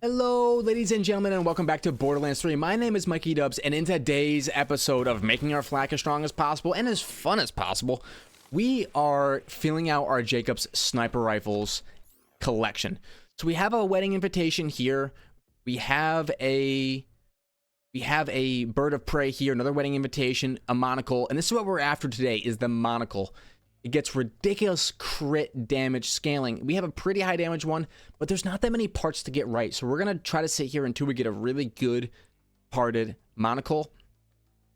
Hello, ladies and gentlemen, and welcome back to Borderlands 3. My name is Mikey Dubs, and in today's episode of making our flak as strong as possible and as fun as possible, we are filling out our Jakobs Sniper Rifles collection. So we have a wedding invitation here. We have a bird of prey here, another wedding invitation, a monocle, and this is what we're after today, is the monocle. It gets ridiculous crit damage scaling. We have a pretty high damage one, but there's not that many parts to get right. So we're going to try to sit here until we get a really good parted monocle.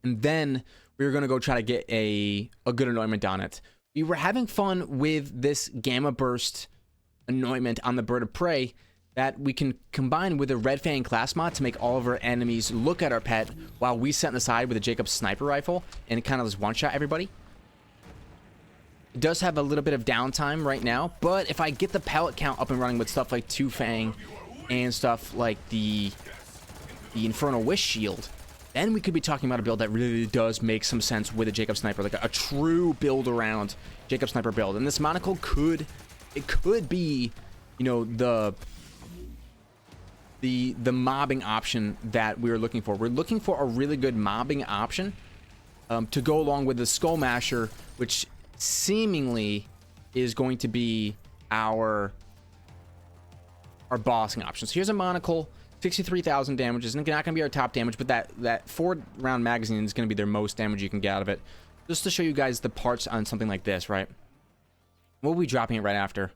And then we're going to go try to get a good anointment on it. We were having fun with this gamma burst anointment on the bird of prey that we can combine with a red fang class mod to make all of our enemies look at our pet while we set on the side with a Jakobs sniper rifle and kind of just one-shot everybody. It does have a little bit of downtime right now, but if I get the pellet count up and running with stuff like Two Fang and stuff like the Infernal Wish Shield, then we could be talking about a build that really does make some sense with a Jakobs Sniper, like a true build around Jakobs Sniper build. And this monocle could be, you know, the mobbing option that we were looking for. We're looking for a really good mobbing option to go along with the Skull Masher, which seemingly is going to be our bossing option. So here's a monocle, 63,000 damage. It's not going to be our top damage, but that 4-round magazine is going to be their most damage you can get out of it. Just to show you guys the parts on something like this, right? We'll be dropping it right after.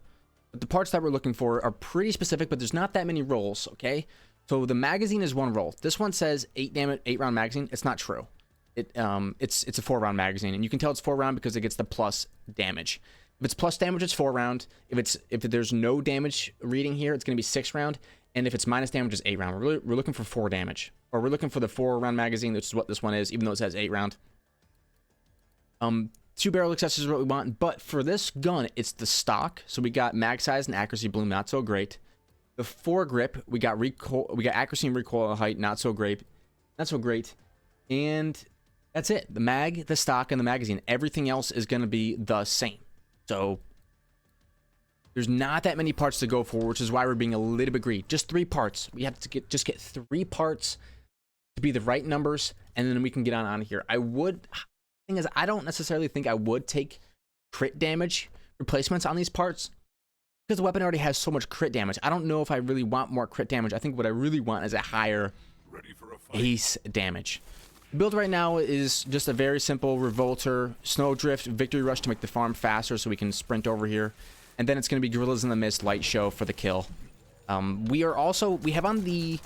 But the parts that we're looking for are pretty specific, but there's not that many rolls, okay? So the magazine is one roll. This one says 8-round magazine. It's not true. It's a 4-round magazine, and you can tell it's 4-round because it gets the plus damage. If it's plus damage, it's 4-round. If there's no damage reading here, it's going to be 6-round, and if it's minus damage, it's 8-round. We're looking for 4 damage, or we're looking for the 4-round magazine, which is what this one is, even though it says 8-round. 2 barrel accessories is what we want, but for this gun, it's the stock. So we got mag size and accuracy bloom, not so great. The foregrip, we got accuracy and recoil height, not so great, and that's it. The mag, the stock, and the magazine. Everything else is going to be the same. So there's not that many parts to go for, which is why we're being a little bit greedy. Just 3 parts. We have to just get 3 parts to be the right numbers, and then we can get on here. Thing is, I don't necessarily think I would take crit damage replacements on these parts because the weapon already has so much crit damage. I don't know if I really want more crit damage. I think what I really want is a higher ace damage. The build right now is just a very simple Revolter, Snowdrift, Victory Rush to make the farm faster so we can sprint over here. And then it's going to be Gorillas in the Mist, Light Show for the kill. We have on the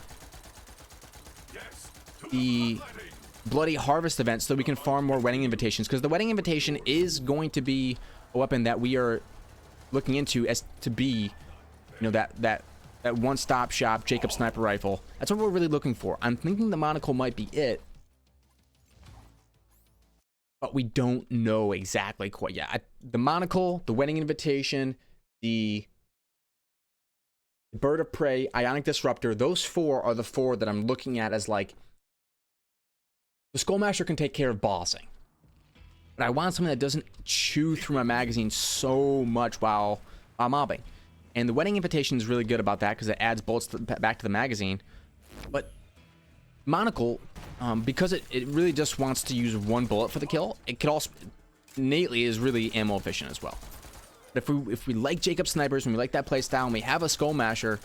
Bloody Harvest event so we can farm more wedding invitations, because the wedding invitation is going to be a weapon that we are looking into as to be, you know, that one-stop shop Jakobs Sniper Rifle. That's what we're really looking for. I'm thinking the monocle might be it, but we don't know exactly quite yet. The monocle, the wedding invitation, the bird of prey, ionic disruptor, those 4 are the 4 that I'm looking at as like, the Skull Masher can take care of bossing, but I want something that doesn't chew through my magazine so much while mobbing. And the wedding invitation is really good about that because it adds bullets back to the magazine. But monocle, because it really just wants to use 1 bullet for the kill, it could also innately is really ammo efficient as well. But if we like Jakobs snipers and we like that playstyle and we have a Skull Masher,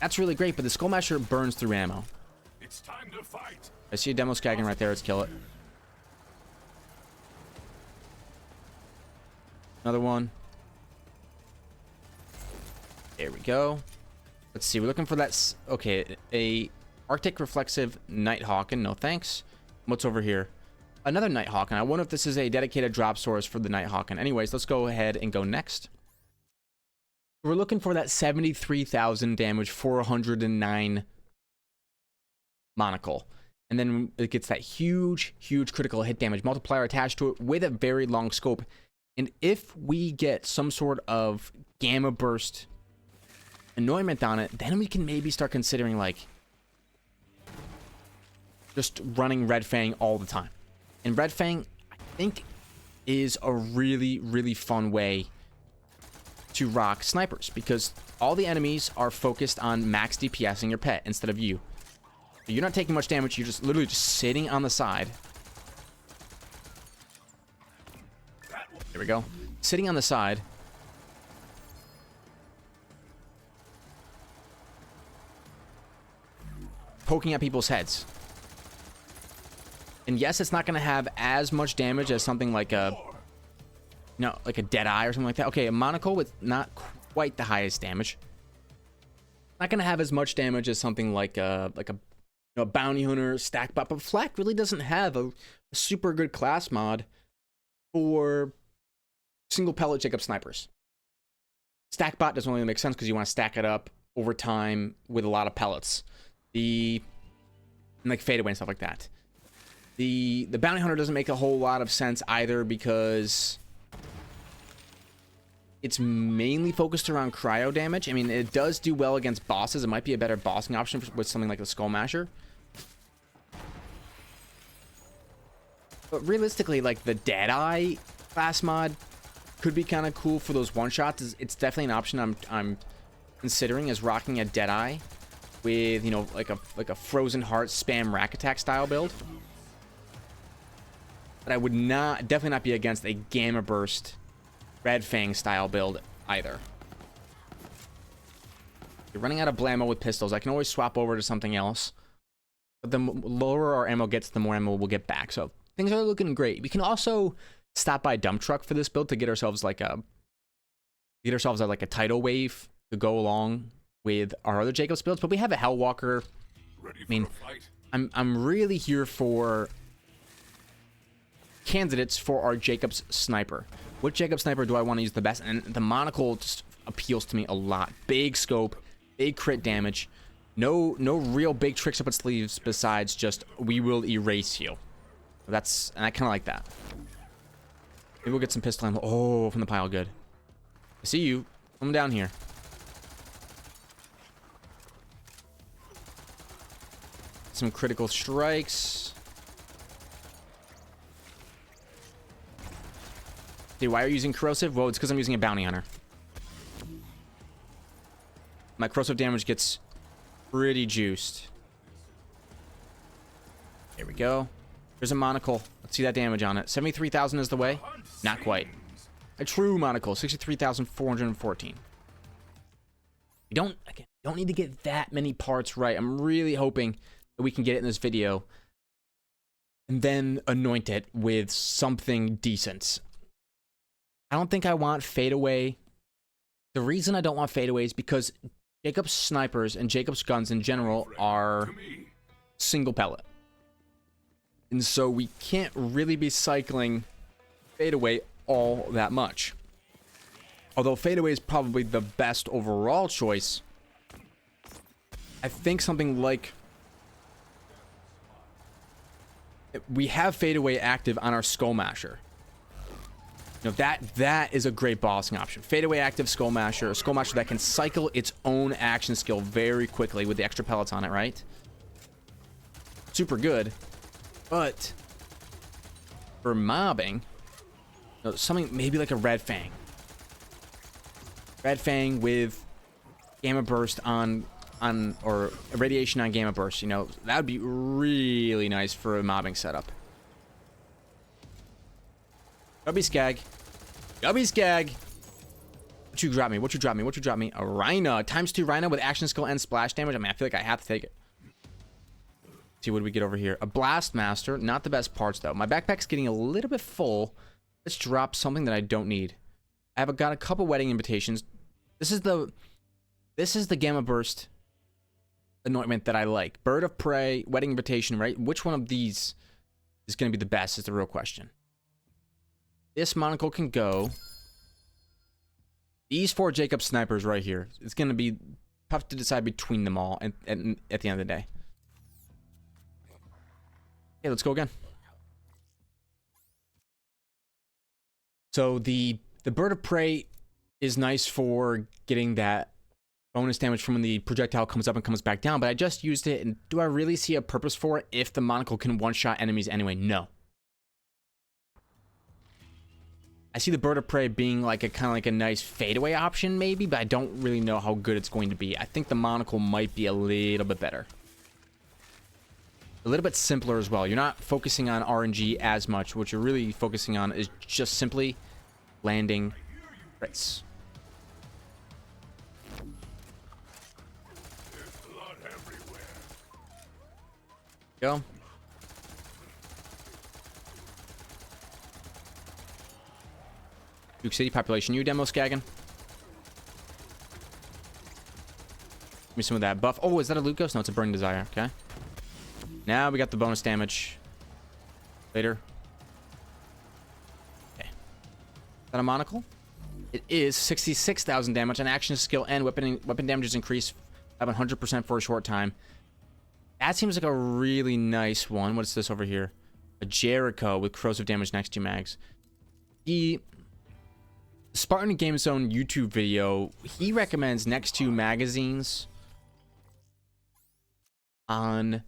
that's really great. But the Skull Masher burns through ammo. It's time to fight. I see a demo skagging right there. Let's kill it. Another one. There we go. Let's see. We're looking for that. Okay, a Arctic Reflexive Nighthawk, and no thanks. What's over here? Another Nighthawk, and I wonder if this is a dedicated drop source for the Nighthawk. And anyways, let's go ahead and go next. We're looking for that 73,000 damage, 409 monocle. And then it gets that huge critical hit damage multiplier attached to it with a very long scope. And if we get some sort of gamma burst anointment on it, then we can maybe start considering like just running Red Fang all the time. And Red Fang, I think, is a really fun way to rock snipers, because all the enemies are focused on max DPSing your pet instead of you. So you're not taking much damage. You're just literally just sitting on the side. There we go. Sitting on the side. Poking at people's heads. And yes, it's not going to have as much damage as something like a... No, like a Deadeye or something like that. Okay, a Monacle with not quite the highest damage. Not going to have as much damage as something like a Bounty Hunter, Stack Bot. But Flak really doesn't have a super good class mod for single pellet Jakobs Snipers. Stack Bot doesn't really make sense because you want to stack it up over time with a lot of pellets. And like fadeaway and stuff like that. The Bounty Hunter doesn't make a whole lot of sense either because it's mainly focused around cryo damage. I mean, it does do well against bosses. It might be a better bossing option with something like the Skull Masher. But realistically, like the Deadeye class mod could be kind of cool for those one-shots. It's definitely an option I'm considering, as rocking a Deadeye with, you know, like a Frozen Heart spam rack attack style build. But I would definitely not be against a Gamma Burst Red Fang style build either. You're running out of blammo with pistols. I can always swap over to something else. But the lower our ammo gets, the more ammo we'll get back. So things are looking great. We can also stop by a dump truck for this build to get ourselves like a tidal wave to go along with our other Jakobs builds. But we have a Hellwalker. I mean, I'm really here for candidates for our Jakobs Sniper. What Jakobs Sniper do I want to use the best? And the Monacle just appeals to me a lot. Big scope, big crit damage. No real big tricks up its sleeves besides just we will erase you. And I kind of like that. Maybe we'll get some pistol ammo. Oh, from the pile, good. I see you. Come down here. Some critical strikes. Dude, why are you using corrosive? Well, it's because I'm using a Bounty Hunter. My corrosive damage gets pretty juiced. There we go. There's a Monacle. Let's see that damage on it. 73,000 is the way? Not quite. A true Monacle. 63,414. We don't need to get that many parts right. I'm really hoping that we can get it in this video and then anoint it with something decent. I don't think I want fadeaway. The reason I don't want fadeaway is because Jakobs Snipers and Jakobs guns in general are single pellet. And so we can't really be cycling fadeaway all that much. Although fadeaway is probably the best overall choice, I think something like... We have fadeaway active on our Skull Masher. You know, that is a great bossing option. Fadeaway active Skull Masher, a Skull Masher that can cycle its own action skill very quickly with the extra pellets on it, right? Super good. But for mobbing, you know, something maybe like a Red Fang. Red Fang with Gamma Burst or Irradiation on Gamma Burst, you know, that would be really nice for a mobbing setup. Gubby Skag. Gubby Skag. What you drop me? What you drop me? What you drop me? A Rhino. ×2 Rhino with action skill and splash damage. I mean, I feel like I have to take it. See what do we get over here. A Blast Master. Not the best parts, though. My backpack's getting a little bit full. Let's drop something that I don't need. I've got a couple wedding invitations. This is the Gamma Burst anointment that I like. Bird of Prey, wedding invitation, right? Which one of these is going to be the best is the real question. This Monacle can go. These 4 Jakobs Snipers right here. It's going to be tough to decide between them all at the end of the day. Okay, let's go again. So the Bird of Prey is nice for getting that bonus damage from when the projectile comes up and comes back down, but I just used it, and do I really see a purpose for it if the Monacle can one-shot enemies anyway? No. I see the bird of prey being like a kind of like a nice fadeaway option maybe, but I don't really know how good it's going to be. I think the monocle might be a little bit better. A little bit simpler as well. You're not focusing on RNG as much. What you're really focusing on is just simply landing crits. Go. Duke City population. You demo skagging. Give me some of that buff. Oh, is that a loot ghost? No, it's a burning desire. Okay. Now we got the bonus damage. Later. Okay. Is that a monocle? It is 66,000 damage on action, skill, and weapon damage is increased by 100% for a short time. That seems like a really nice one. What's this over here? A Jericho with corrosive damage next to mags. The Spartan Game Zone YouTube video, he recommends next to magazines on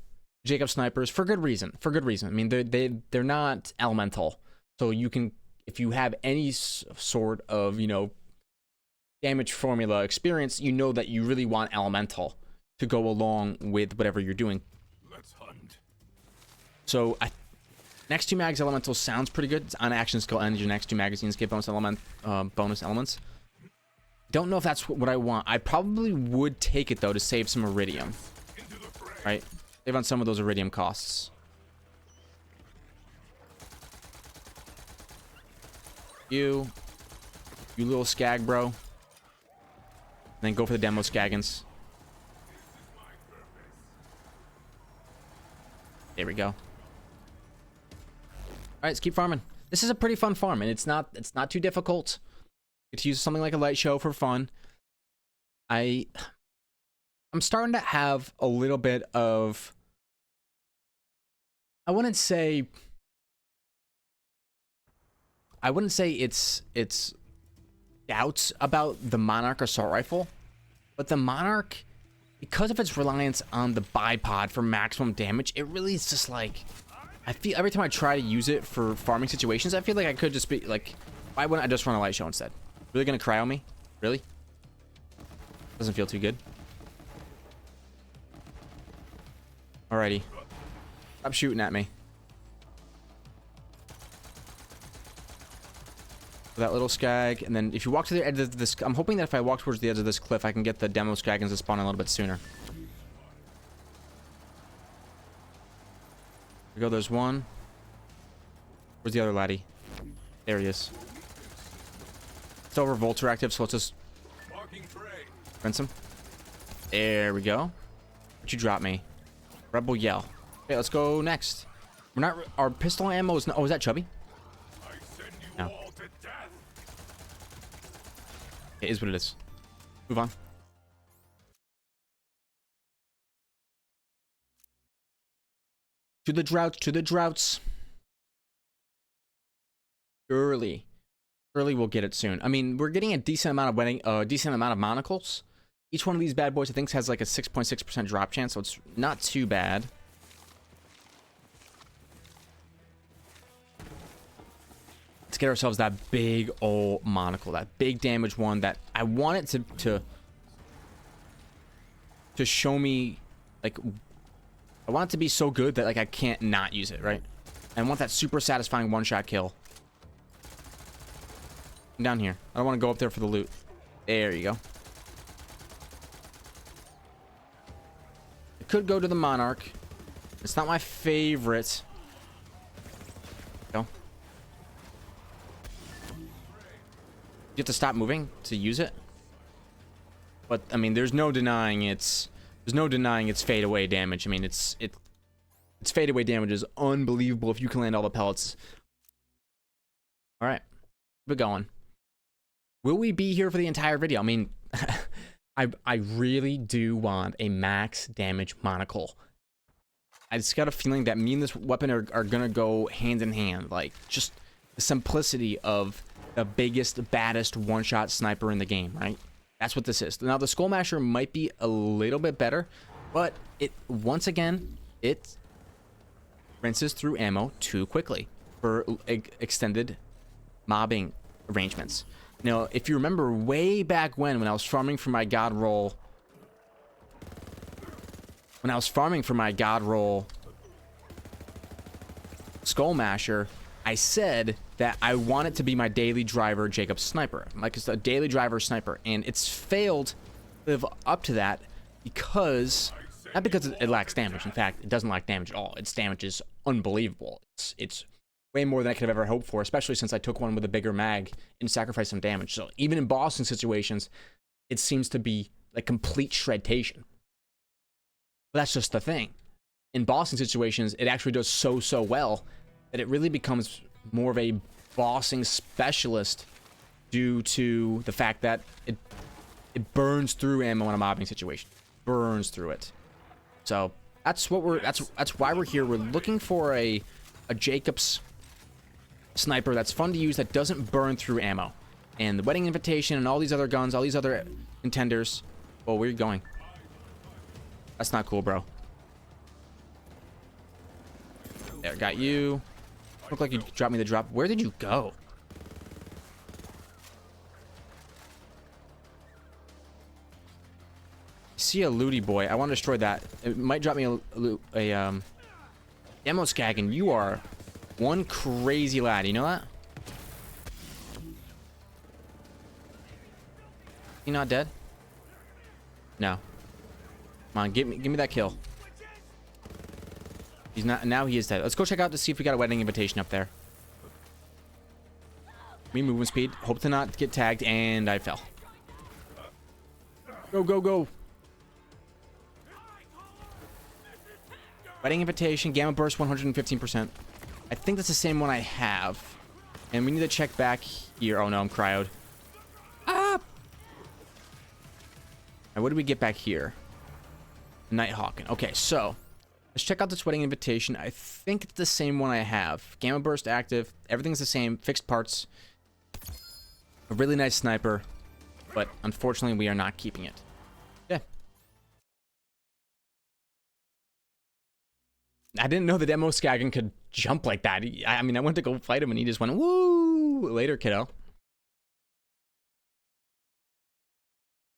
Jakobs snipers for good reason. For good reason. I mean, they're not elemental, so you can, if you have any sort of, you know, damage formula experience, you know that you really want elemental to go along with whatever you're doing. Let's hunt. So next to mags elemental sounds pretty good. It's on action skill and your next two magazines give bonus elements. Don't know if that's what I want. I probably would take it though to save some iridium. Right? Save on some of those iridium costs. You little skag, bro. And then go for the demo skaggins. There we go. All right, let's keep farming. This is a pretty fun farm, and it's not too difficult. You get to use something like a light show for fun. I'm starting to have a little bit of, I wouldn't say it's doubts about the Monarch assault rifle, but the Monarch, because of its reliance on the bipod for maximum damage, it really is just like, I feel every time I try to use it for farming situations, I feel like I could just be like, why wouldn't I just run a light show instead? Really gonna cryo me? Really? Doesn't feel too good. Alrighty. Stop shooting at me. That little skag, and then if you walk to the edge of this, I'm hoping that if I walk towards the edge of this cliff, I can get the demo skaggins to spawn a little bit sooner. There we go, there's one. Where's the other laddie? There he is. It's over Volter active, so let's just rinse him. There we go. What'd you drop me? Rebel Yell. Okay, let's go next. We're not, our pistol ammo is not, oh, is that Chubby? No. It is what it is. Move on. To the droughts, to the droughts. Surely we'll get it soon. I mean, we're getting a decent amount of monocles. Each one of these bad boys, I think, has like a 6.6% drop chance, so it's not too bad. Let's get ourselves that big old monocle, that big damage one that I want it to show me, like, I want it to be so good that like I can't not use it, right? I want that super satisfying one-shot kill. I'm down here. I don't want to go up there for the loot. There you go. I could go to the Monarch. It's not my favorite. Go. You have to stop moving to use it. But I mean, there's no denying its fade away damage. I mean, its fade away damage is unbelievable if you can land all the pellets. All right, keep it going. Will we be here for the entire video? I mean, I really do want a max damage monocle. I just got a feeling that me and this weapon are gonna go hand in hand. Like, just the simplicity of the biggest, baddest one-shot sniper in the game, right? That's what this is. Now, the Skullmasher might be a little bit better, but once again, it rinses through ammo too quickly for extended mobbing arrangements. Now, if you remember way back when I was farming for my god roll, Skull Masher, I said that I want it to be my daily driver Jakobs Sniper, like it's a daily driver sniper, and it's failed to live up to that because, not because it lacks damage. In fact, it doesn't lack damage at all. Its damage is unbelievable. It's way more than I could have ever hoped for, especially since I took one with a bigger mag and sacrificed some damage. So even in bossing situations, it seems to be like complete shredtation. But that's just the thing. In bossing situations, it actually does so well that it really becomes more of a bossing specialist due to the fact that it burns through ammo in a mobbing situation. Burns through it. So that's what that's why we're here. We're looking for a Jakobs Sniper that's fun to use, that doesn't burn through ammo. And the Wedding Invitation and all these other guns, all these other contenders. Oh, where are you going? That's not cool, bro. There, got you. Looked like you dropped me the drop. Where did you go? I see a looty boy. I want to destroy that. It might drop me a ammo skag, and you are one crazy lad. You know that? He not dead? No. Come on, give me that kill. He's not. Now he is dead. Let's go check out to see if we got a Wedding Invitation up there. Me movement speed. Hope to not get tagged, and I fell. Go, go, go. Wedding Invitation, Gamma Burst 115%. I think that's the same one I have. And we need to check back here. Oh no, I'm cryoed. Ah! And what did we get back here? Nighthawking. Okay, so let's check out this Wedding Invitation. I think it's the same one I have. Gamma Burst active. Everything's the same. Fixed parts. A really nice sniper. But unfortunately, we are not keeping it. Yeah. I didn't know that Demo Skagan could jump like that. I mean, I went to go fight him and he just went, woo! Later, kiddo.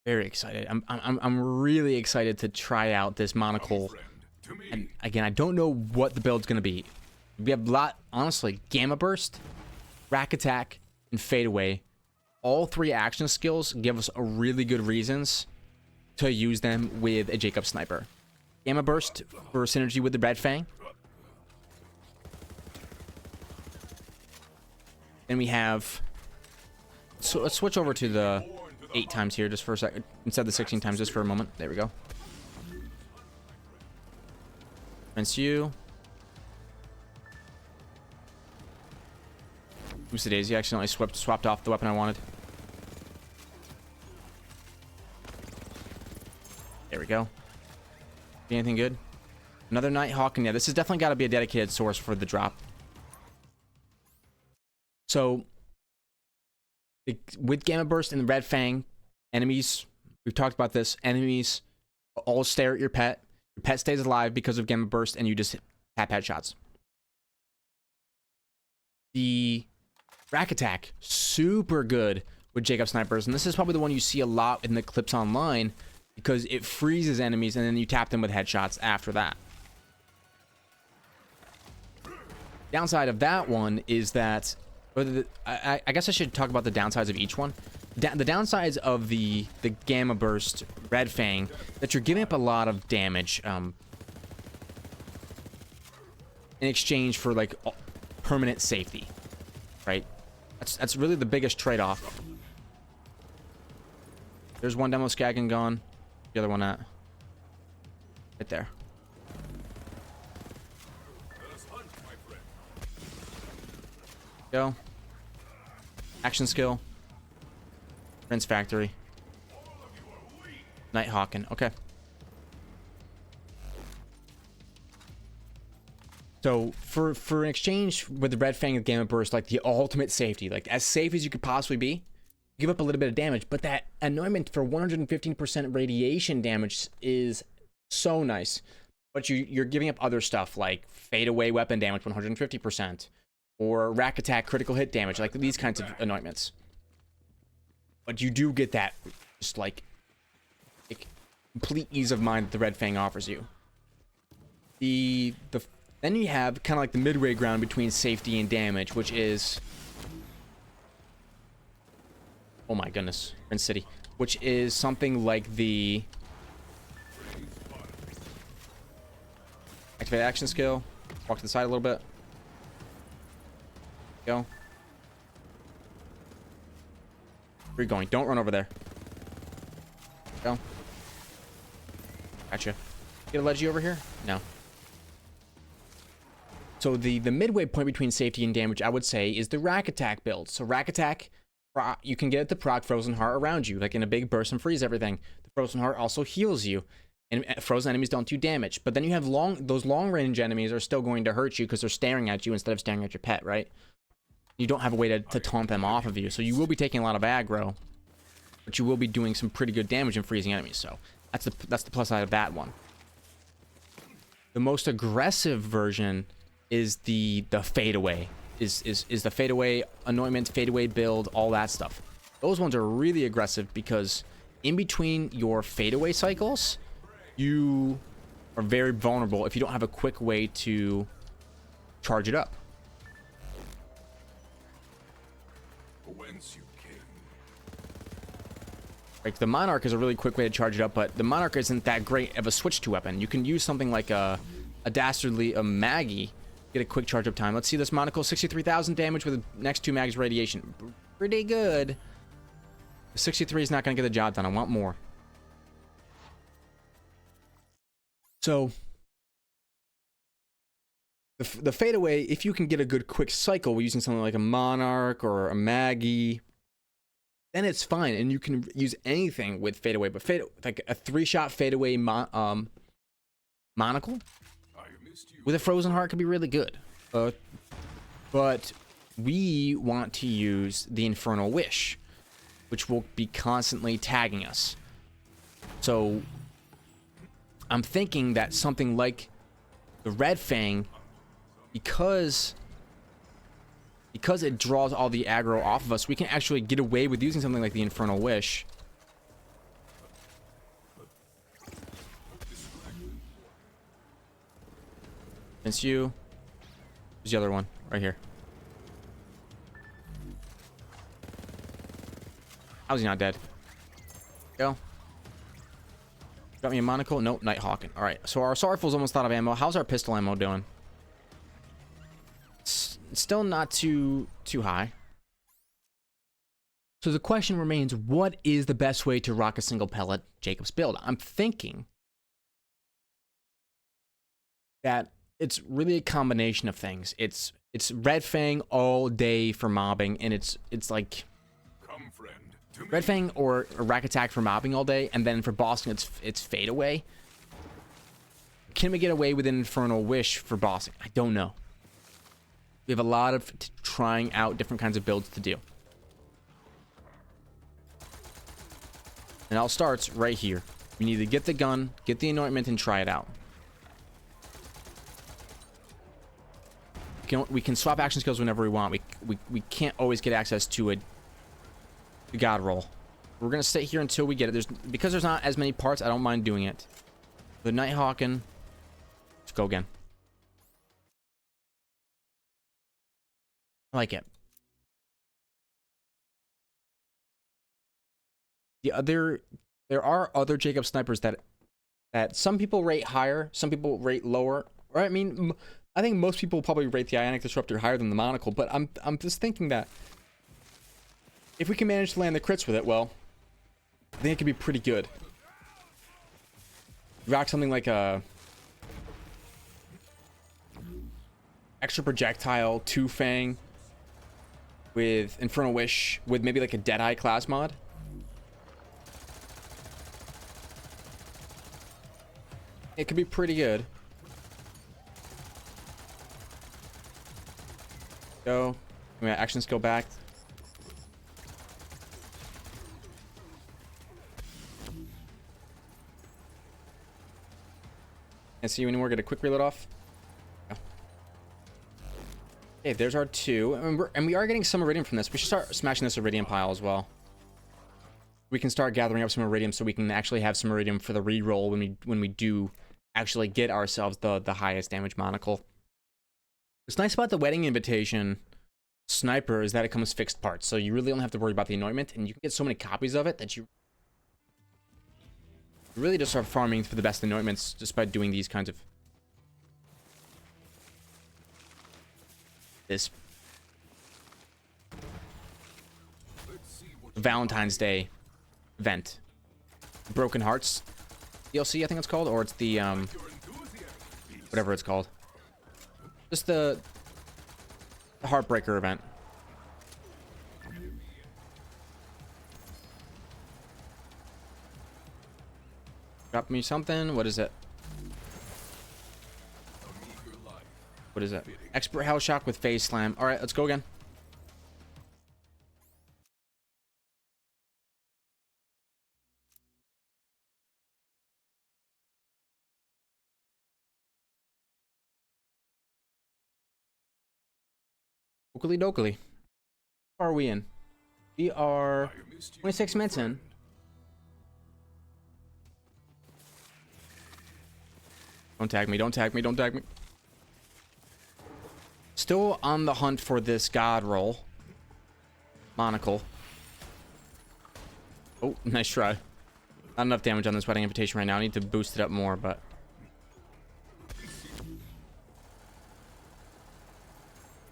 Very excited. I'm really excited to try out this Monacle. And again, I don't know what the build's gonna be. We have honestly, Gamma Burst, Rack Attack, and Fade Away. All three action skills give us a really good reasons to use them with a Jakobs Sniper. Gamma Burst for synergy with the Red Fang. Then we have. So let's switch over to the 8 times here just for a second, instead of the 16 times just for a moment. There we go. Rinse you. Oops, the daisy. Accidentally swapped off the weapon I wanted. There we go. Anything good? Another Nighthawk, and yeah, this has definitely got to be a dedicated source for the drop. So, with Gamma Burst and the Red Fang, enemies, we've talked about this, enemies all stare at your pet. Your pet stays alive because of Gamma Burst, and you just tap headshots. The Rack Attack, super good with Jakobs Snipers, and this is probably the one you see a lot in the clips online because it freezes enemies, and then you tap them with headshots after that. Downside of that one is that, I guess I should talk about the downsides of each one. The downsides of the Gamma Burst Red Fang, that you're giving up a lot of damage in exchange for like permanent safety, right? That's really the biggest trade-off. There's one Demo Skagan gone. The other one at right there. Go. Action skill. Rinse Factory. Nighthawking. Okay. So for an exchange with the Red Fang and Gamma Burst, like the ultimate safety, like as safe as you could possibly be, give up a little bit of damage, but that anointment for 115% radiation damage is so nice. But you're giving up other stuff like Fade Away weapon damage 150%, or Rack Attack critical hit damage, like these kinds of anointments. but you do get that just like complete ease of mind that the Red Fang offers you. Then you have kind of like the midway ground between safety and damage, which is, oh my goodness, Prince City, which is something like the activate action skill, walk to the side a little bit, go. Where are you going? Don't run over there. Go. Gotcha. Get a ledgy over here? No. So the midway point between safety and damage, I would say, is the Rack Attack build. So Rack Attack, you can get it to proc Frozen Heart around you, like in a big burst and freeze everything. The Frozen Heart also heals you, and frozen enemies don't do damage. But then you have those long range enemies are still going to hurt you because they're staring at you instead of staring at your pet, right? You don't have a way to taunt them off of you, so you will be taking a lot of aggro, but you will be doing some pretty good damage in freezing enemies. So that's the plus side of that one. The most aggressive version is the fadeaway, is the fadeaway anointment, fadeaway build, all that stuff. Those ones are really aggressive because in between your fadeaway cycles, you are very vulnerable if you don't have a quick way to charge it up. Whence you came. Like the Monarch is a really quick way to charge it up, but the Monarch isn't that great of a switch to weapon. You can use something like a Dastardly, a Maggie, get a quick charge up time. Let's see this Monacle, 63,000 damage with the next 2 mags radiation. Pretty good. 63 is not going to get the job done. I want more. So the fadeaway, if you can get a good quick cycle using something like a Monarch or a Maggie, then it's fine, and you can use anything with fadeaway. But like a 3-shot fadeaway Monacle with a Frozen Heart could be really good. But we want to use the Infernal Wish, which will be constantly tagging us. So I'm thinking that something like the Red Fang, because it draws all the aggro off of us, we can actually get away with using something like the Infernal Wish. It's you. There's the other one right here. How's he not dead? Go. Got me a Monacle? Nope, Nighthawking. Alright, so our Sorrowful's almost out of ammo. How's our pistol ammo doing? It's still not too high. So the question remains, what is the best way to rock a single pellet Jakobs build? I'm thinking that it's really a combination of things. It's Red Fang all day for mobbing, and it's like Red Fang or a Rack Attack for mobbing all day, and then for bossing it's fadeaway. Can we get away with an Infernal Wish for bossing? I don't know. We have a lot of trying out different kinds of builds to do. And it all starts right here. We need to get the gun, get the anointment, and try it out. We can swap action skills whenever we want. We can't always get access to a God roll. We're gonna stay here until we get it. Because there's not as many parts, I don't mind doing it. The Nighthawking. Let's go again. I like it. There are other Jakobs snipers that some people rate higher, some people rate lower. Or I mean, I think most people probably rate the Ionic Disruptor higher than the Monacle, but I'm just thinking that if we can manage to land the crits with it, well, I think it could be pretty good. Rock something like a extra projectile 2-fang with Infernal Wish with maybe like a Deadeye class mod. It could be pretty good. Go. I'm gonna action skill back. Can't see you anymore. Get a quick reload off. Okay, there's our 2. And we are getting some iridium from this. We should start smashing this iridium pile as well. we can start gathering up some iridium so we can actually have some iridium for the reroll when we do actually get ourselves the highest damage monocle. What's nice about the wedding invitation sniper is that it comes fixed parts, so you really don't have to worry about the anointment, and you can get so many copies of it that you really just start farming for the best anointments just by doing these kinds of this Valentine's Day event. Broken Hearts DLC, I think it's called, or it's the whatever it's called. Just the Heartbreaker event. Drop me something. What is it? What is it? Expert Hell Shock with Phase Slam. Alright, let's go again. Oakley dokley. How are we in? We are 26 minutes in. Don't tag me, don't tag me, don't tag me. Still on the hunt for this god roll. Monacle. Oh, nice try. Not enough damage on this wedding invitation right now. I need to boost it up more, but...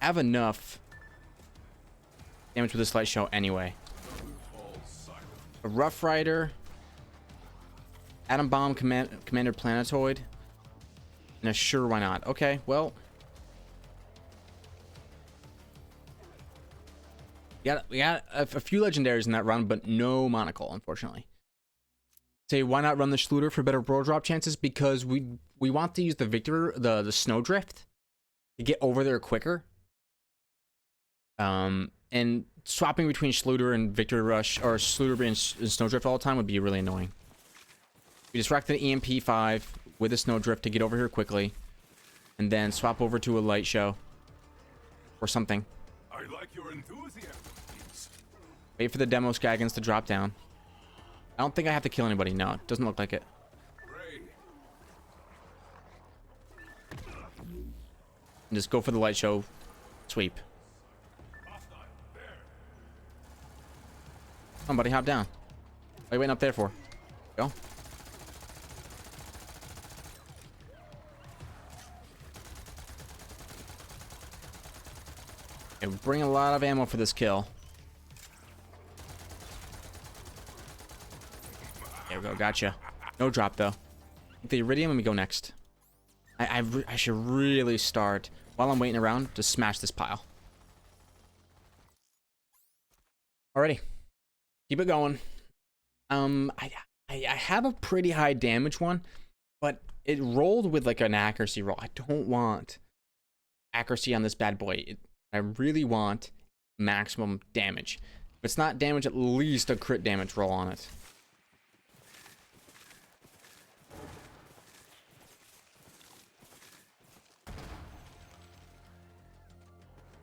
have enough damage with this light show anyway. A Rough Rider, Atom Bomb, Commander Planetoid, and a Sure Why Not. Okay, well, we got a few legendaries in that run, but no Monacle, unfortunately. Say, why not run the Schluter for better bro drop chances? Because we want to use the the Snowdrift to get over there quicker. And swapping between Schluter and Victory Rush, or Schluter and Snowdrift all the time would be really annoying. We just rack the EMP5 with a Snowdrift to get over here quickly, and then swap over to a light show or something. I like your enthusiasm. Wait for the demo Skaggans to drop down. I don't think I have to kill anybody. No, it doesn't look like it. And just go for the light show sweep. Somebody hop down. What are you waiting up there for? Go. Okay, we bring a lot of ammo for this kill. There we go, gotcha. No drop though. The iridium, let me go next. I should really start, while I'm waiting around, to smash this pile. Alrighty. Keep it going. I have a pretty high damage one, but it rolled with like an accuracy roll. I don't want accuracy on this bad boy. I really want maximum damage. If it's not damage, at least a crit damage roll on it.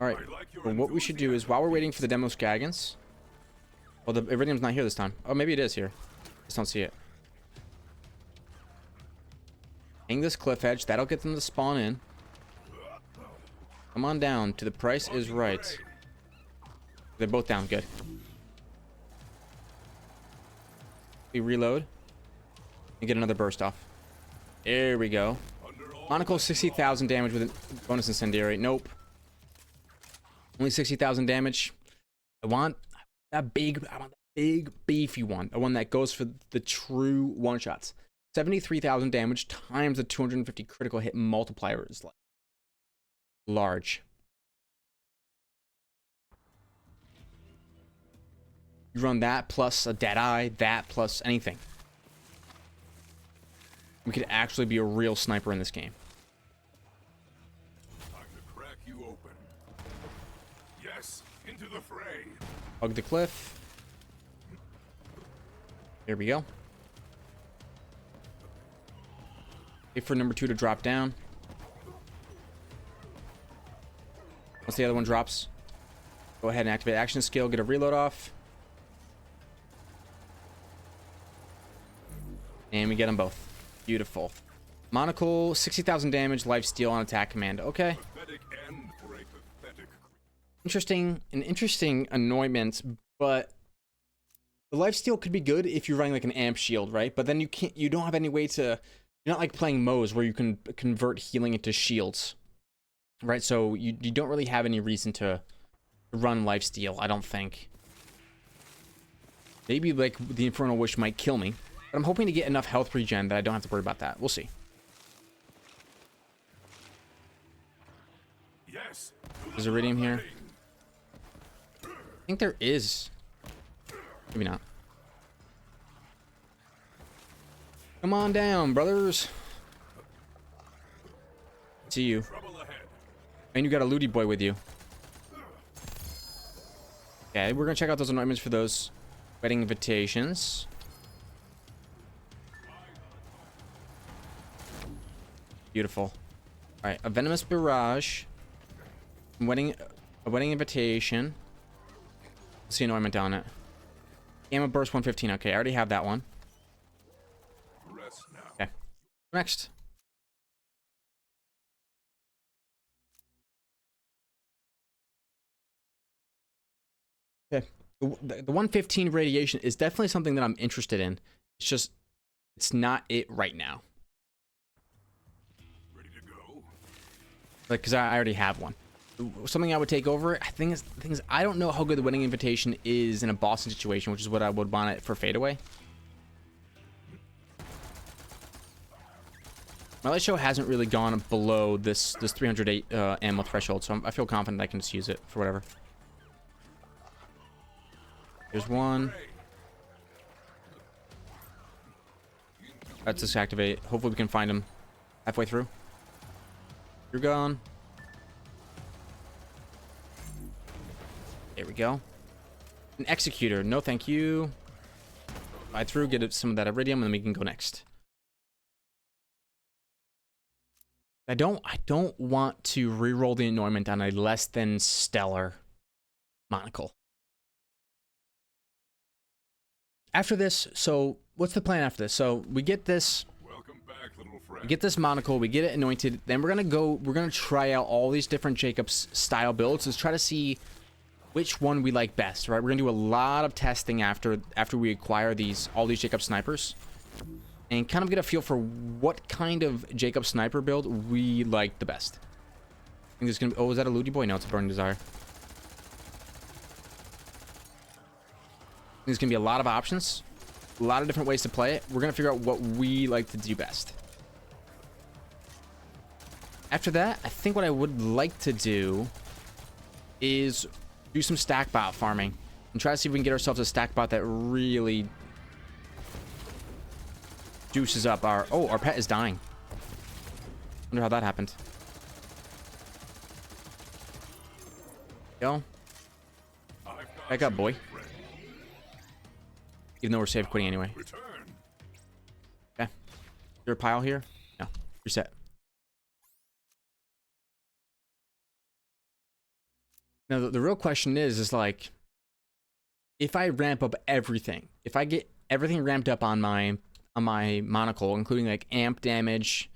Alright, well, what we should do is, while we're waiting for the demo Skaggans... well, the iridium's not here this time. Oh, maybe it is here. Just don't see it. Hang this cliff edge. That'll get them to spawn in. Come on down to the Price is Right. They're both down. Good. We reload. And get another burst off. There we go. Monacle 60,000 damage with a bonus incendiary. Nope. Only 60,000 damage. I want that big beefy one. The one that goes for the true one-shots. 73,000 damage times the 250 critical hit multiplier is like large. You run that plus a Deadeye, that plus anything. We could actually be a real sniper in this game. Time to crack you open. Yes, into the fray. Hug the cliff. There we go. Wait for number 2 to drop down. Once the other one drops, go ahead and activate action skill, get a reload off. And we get them both. Beautiful. Monacle, 60,000 damage, lifesteal on attack command. Okay. Pathetic end for a pathetic. Interesting anointment, but the lifesteal could be good if you're running like an amp shield, right? But then you don't have any way to, you're not like playing Moes where you can convert healing into shields, right? So you don't really have any reason to run lifesteal, I don't think. Maybe like the Infernal Wish might kill me, but I'm hoping to get enough health regen that I don't have to worry about that. We'll see. Yes. There's a Iridium here. I think there is. Maybe not. Come on down, brothers. See you. Trouble ahead. And you got a Looty Boy with you. Okay, we're gonna check out those anointments for those wedding invitations. Beautiful. All right, a Venomous Barrage. A wedding invitation. Let's see anointment on it. Gamma Burst 115. Okay, I already have that one. Rest now. Okay. Next. Okay. The 115 radiation is definitely something that I'm interested in. It's just, it's not it right now. Ready to go? Like, because I already have one. Something I would take over, I think is I don't know how good the wedding invitation is in a bossing situation, which is what I would want it for fadeaway. My light show hasn't really gone below this 308 ammo threshold, so I feel confident I can just use it for whatever. There's one. Let's just activate. Hopefully we can find him halfway through. You're gone. There we go. An Executor. No, thank you. Fly through, get some of that Iridium, and then we can go next. I don't want to reroll the anointment on a less than stellar Monacle. After this, so what's the plan after this? So we get this. Welcome back, little friend. We get this Monacle, we get it anointed, then we're gonna try out all these different Jakobs style builds. Let's try to see which one we like best, right? We're gonna do a lot of testing after we acquire all these Jakobs snipers, and kind of get a feel for what kind of Jakobs sniper build we like the best. I think there's gonna be, oh, is that a Looty Boy? No, it's a Burning Desire. There's gonna be a lot of options, a lot of different ways to play it. We're gonna figure out what we like to do best. After that, I think what I would like to do is do some stack bot farming and try to see if we can get ourselves a stack bot that really juices up our... Oh, our pet is dying. Wonder how that happened. Go. Back up, boy. Even though we're safe quitting anyway. Return. Okay. Is there a pile here? No. Reset. Now, the real question is like, if I ramp up everything, if I get everything ramped up on my Monacle, including like amp damage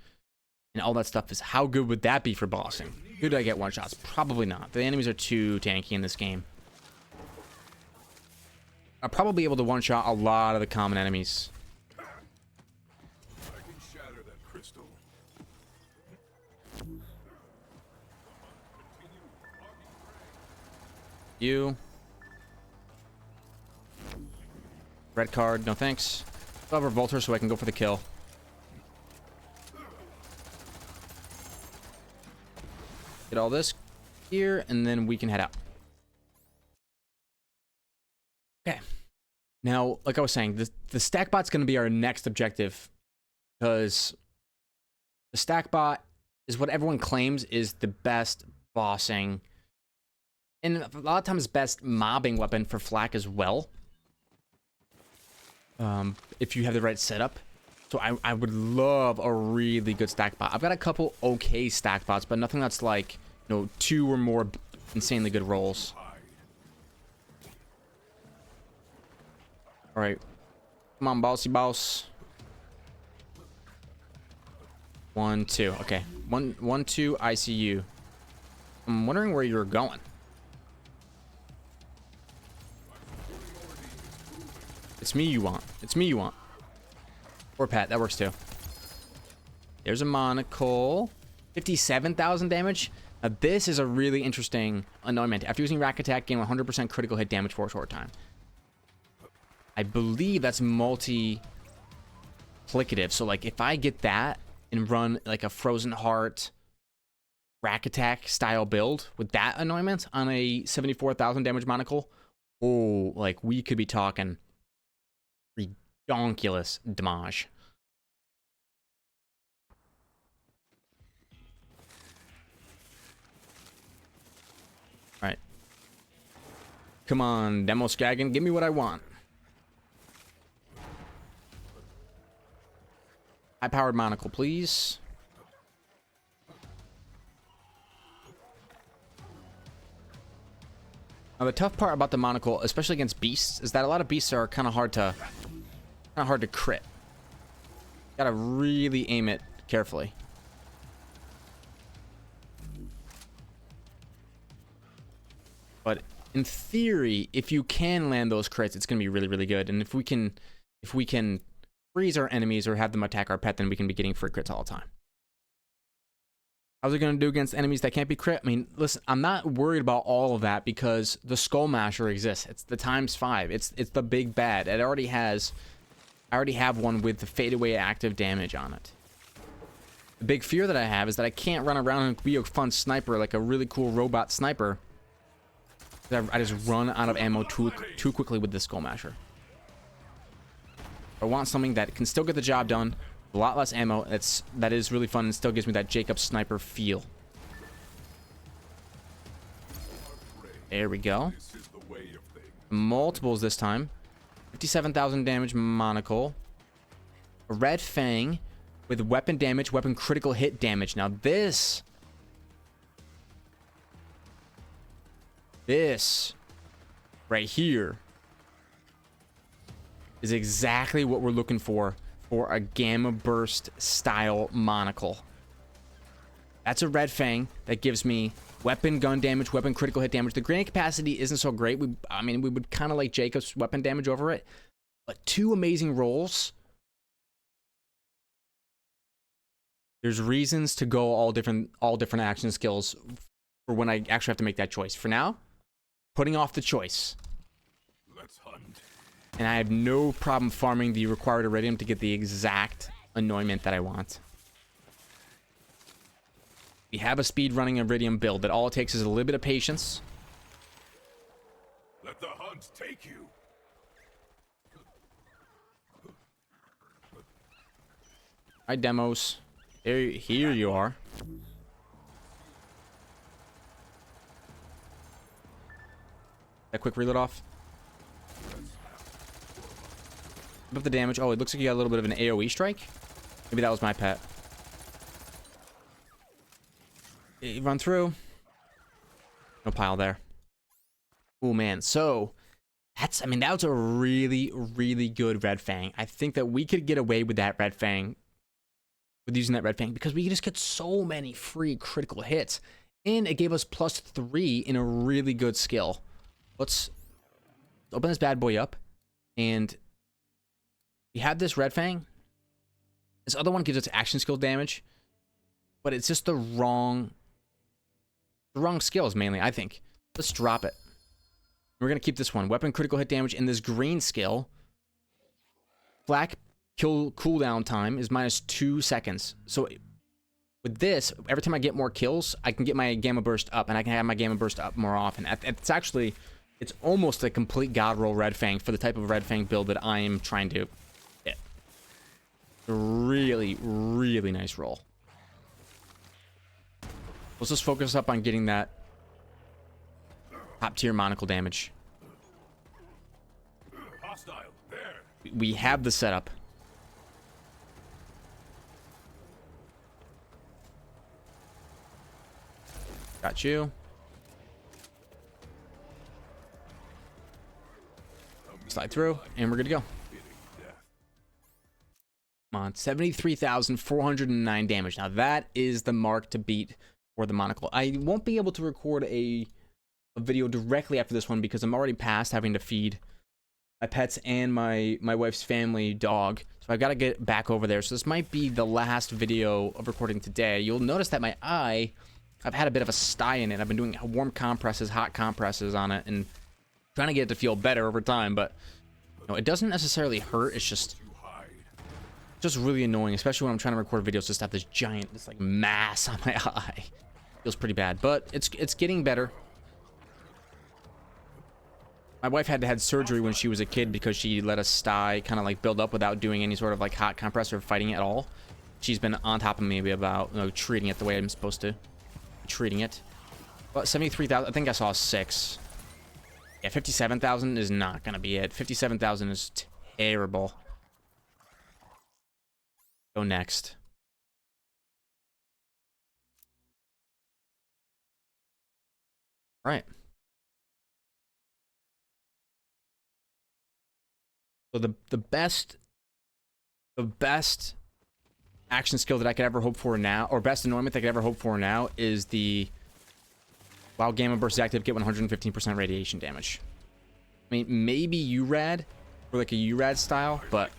and all that stuff, is how good would that be for bossing? Could I get one shots? Probably not. The enemies are too tanky in this game. I'll probably be able to one-shot a lot of the common enemies. I can shatter that crystal. You. Red card, no thanks. I'll have Revolter so I can go for the kill. Get all this here, and then we can head out. Okay. Now, like I was saying, the stack bot's going to be our next objective, because the stack bot is what everyone claims is the best bossing, and a lot of times best mobbing weapon for flak as well. If you have the right setup. So I would love a really good stack bot. I've got a couple okay stack bots, but nothing that's like, you know, 2 or more insanely good rolls. All right, come on, bossy boss. 1, 2. Okay. 1, 2, ICU. I'm wondering where you're going. It's me you want. It's me you want. Or Pat. That works too. There's a Monacle. 57,000 damage. Now, this is a really interesting anointment. After using Rack Attack, gain 100% critical hit damage for a short time. I believe that's multi-plicative. So, like, if I get that and run, like, a Frozen Heart Rack Attack style build with that anointment on a 74,000 damage Monacle, oh, like, we could be talking redonkulous damage. Alright. Come on, Demo Skagan, give me what I want. High-powered Monacle, please. Now, the tough part about the Monacle, especially against beasts, is that a lot of beasts are kind of hard to crit. Gotta really aim it carefully. But in theory, if you can land those crits, it's gonna be really, really good. And if we can freeze our enemies or have them attack our pet, then we can be getting free crits all the time. How's it gonna do against enemies that can't be crit? I mean, listen, I'm not worried about all of that because the Skull Masher exists. It's the ×5. It's the big bad. It already has. I already have one with the fadeaway active damage on it. The big fear that I have is that I can't run around and be a fun sniper, like a really cool robot sniper. I just run out of ammo too quickly with this Skull Masher. I want something that can still get the job done, a lot less ammo, that is really fun and still gives me that Jakobs Sniper feel. There we go. Multiples this time. 57,000 damage Monacle. A Red Fang with weapon damage, weapon critical hit damage. Now this right here is exactly what we're looking for a Gamma Burst style Monacle. That's a Red Fang that gives me weapon gun damage, weapon critical hit damage. The grenade capacity isn't so great. I mean, we would kind of like Jakobs weapon damage over it, but two amazing rolls. There's reasons to go all different action skills for when I actually have to make that choice. For now, putting off the choice. Let's hunt. And I have no problem farming the required iridium to get the exact anointment that I want. We have a speed running iridium build that all it takes is a little bit of patience. Let the hunt take you. Hi, demos. Here you are. That quick reload off. Up the damage. Oh, it looks like you got a little bit of an AoE strike. Maybe that was my pet. Run through. No pile there. Oh man, so that was a really, really good Red Fang. I think that we could get away with that Red Fang, with using that Red Fang, because we could just get so many free critical hits, and it gave us +3 in a really good skill. Let's open this bad boy up, and we have this Red Fang. This other one gives us action skill damage, but it's just the wrong skills mainly, I think. Let's drop it. We're gonna keep this one. Weapon critical hit damage in this green skill. Flak kill cooldown time is -2 seconds. So with this, every time I get more kills, I can get my Gamma Burst up, and I can have my Gamma Burst up more often. It's almost a complete God roll Red Fang for the type of Red Fang build that I am trying to hit. Really, really nice roll. Let's just focus up on getting that top tier Monacle damage. Hostile there. We have the setup. Got you. Slide through, and we're good to go. Come on. 73,409 damage. Now that is the mark to beat for the Monacle. I won't be able to record a video directly after this one because I'm already past having to feed my pets and my wife's family dog. So I've got to get back over there. So this might be the last video of recording today. You'll notice that my eye, I've had a bit of a sty in it. I've been doing warm compresses, hot compresses on it, and trying to get it to feel better over time. But you know, it doesn't necessarily hurt. It's just really annoying, especially when I'm trying to record videos. Just have this giant, this like mass on my eye. Feels pretty bad, but it's getting better. My wife had surgery when she was a kid because she let a sty kind of like build up without doing any sort of like hot compress or fighting it at all. She's been on top of me about, you know, treating it the way I'm supposed to. Treating it. But 73,000, I think I saw 6. Yeah, 57,000 is not gonna be it. 57,000 is terrible. Go next. All right. So the best action skill that I could ever hope for now, or best anointment that I could ever hope for now, is the while Gamma Burst is active, get 115% radiation damage. I mean, maybe URAD, or like a URAD style, but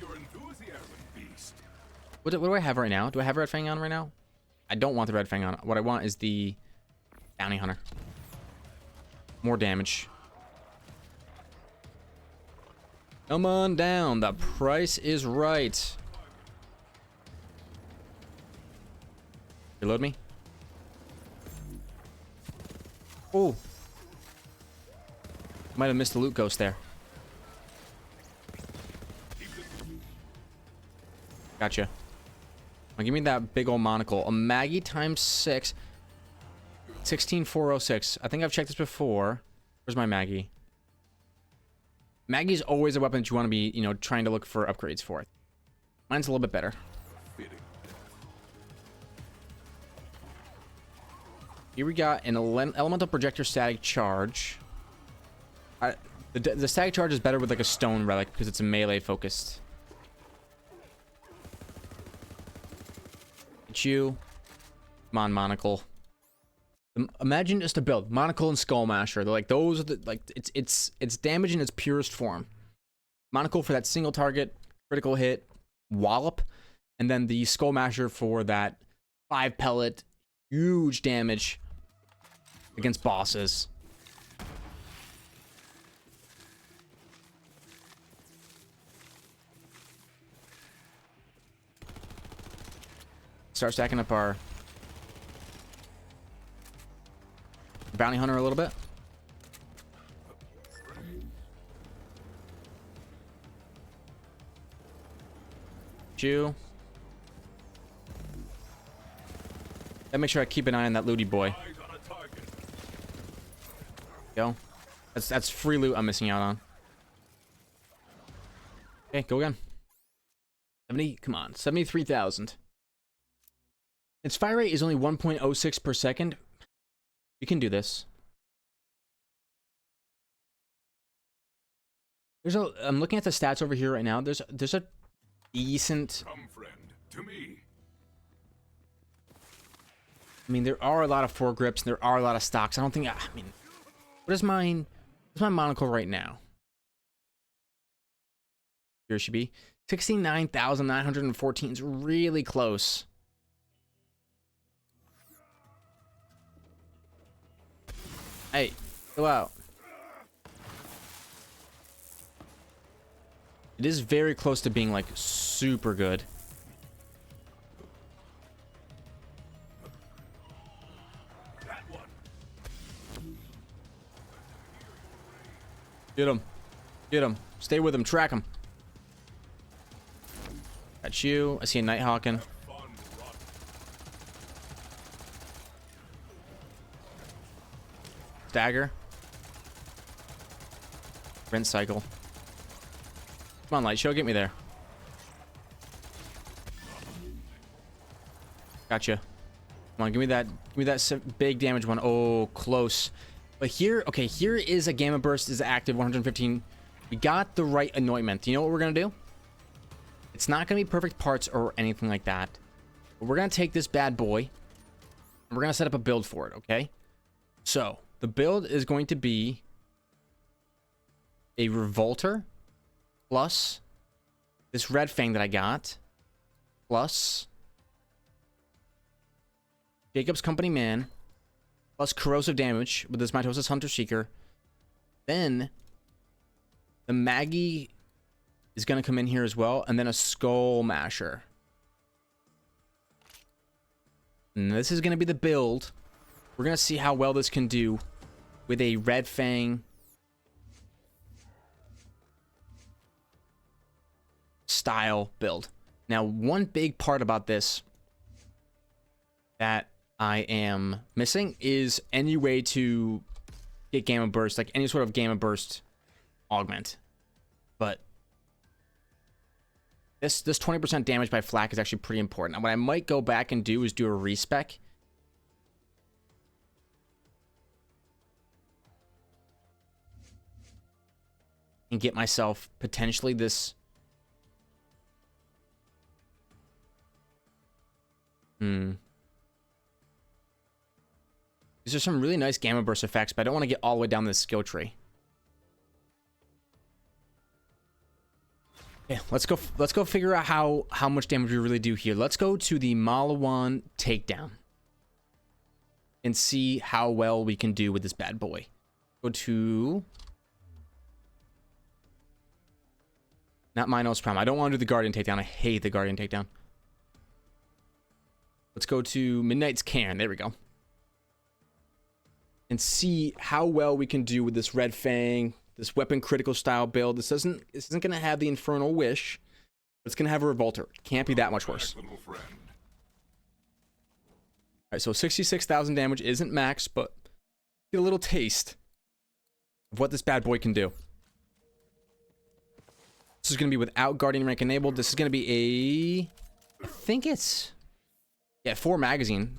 what do I have right now? Do I have Red Fang on right now? I don't want the Red Fang on. What I want is the Bounty Hunter. More damage. Come on down. The price is right. Reload me. Oh. Might have missed the loot ghost there. Gotcha. Now give me that big old monocle. A Maggie times 6. 16,406. I think I've checked this before. Where's my Maggie? Maggie's always a weapon that you want to be, you know, trying to look for upgrades for. Mine's a little bit better. Here we got an elemental projector static charge. The static charge is better with like a stone relic because it's a melee focused. It's you. Come on, Monacle. Imagine just a build. Monacle and Skull Masher. They're like, those are the, like, it's damage in its purest form. Monacle for that single target, critical hit, wallop, and then the Skull Masher for that 5 pellet, huge damage against bosses. Start stacking up our Bounty Hunter a little bit. Chew. Gotta make sure I keep an eye on that looty boy. Go. That's free loot I'm missing out on. Okay, go again. 70, come on, 73,000. Its fire rate is only 1.06 per second. You can do this. I'm looking at the stats over here right now. There's a decent. Come, friend, to me. I mean, there are a lot of foregrips and there are a lot of stocks. I don't think. I mean, what is mine? What's my monocle right now? Here it should be 69,914. It's really close. Hey, go out. It is very close to being like super good. Get him. Get him. Stay with him. Track him. Got you. I see a Nighthawking. Stagger. Rinse cycle. Come on, Light Show, get me there. Gotcha. Come on, give me that big damage one. Oh, close. But here, okay, here is a Gamma Burst is active, 115. We got the right anointment. You know what we're gonna do? It's not going to be perfect parts or anything like that. But we're going to take this bad boy, and we're going to set up a build for it, okay? So, the build is going to be a Revolter plus this Red Fang that I got plus Jakobs Company Man plus Corrosive Damage with this Mitosis Hunter Seeker. Then the Maggie is going to come in here as well, and then a Skull Masher. And this is going to be the build. We're going to see how well this can do with a Red Fang style build. Now, one big part about this that I am missing is any way to get Gamma Burst, like any sort of Gamma Burst augment. But this 20% damage by flak is actually pretty important. And what I might go back and do is do a respec. And get myself potentially this. These are some really nice Gamma Burst effects, but I don't want to get all the way down this skill tree. Okay, let's go figure out how much damage we really do here. Let's go to the Malawan takedown and see how well we can do with this bad boy. Go to not Minos Prime. I don't want to do the Guardian takedown. I hate the Guardian takedown. Let's go to Midnight's Cairn. There we go. And see how well we can do with this Red Fang, this weapon critical style build. This isn't going to have the Infernal Wish, but it's going to have a Revolter. Can't be that much worse. All right, so 66,000 damage isn't max, but get a little taste of what this bad boy can do. This is going to be without Guardian rank enabled. This is going to be I think it's, 4 magazine.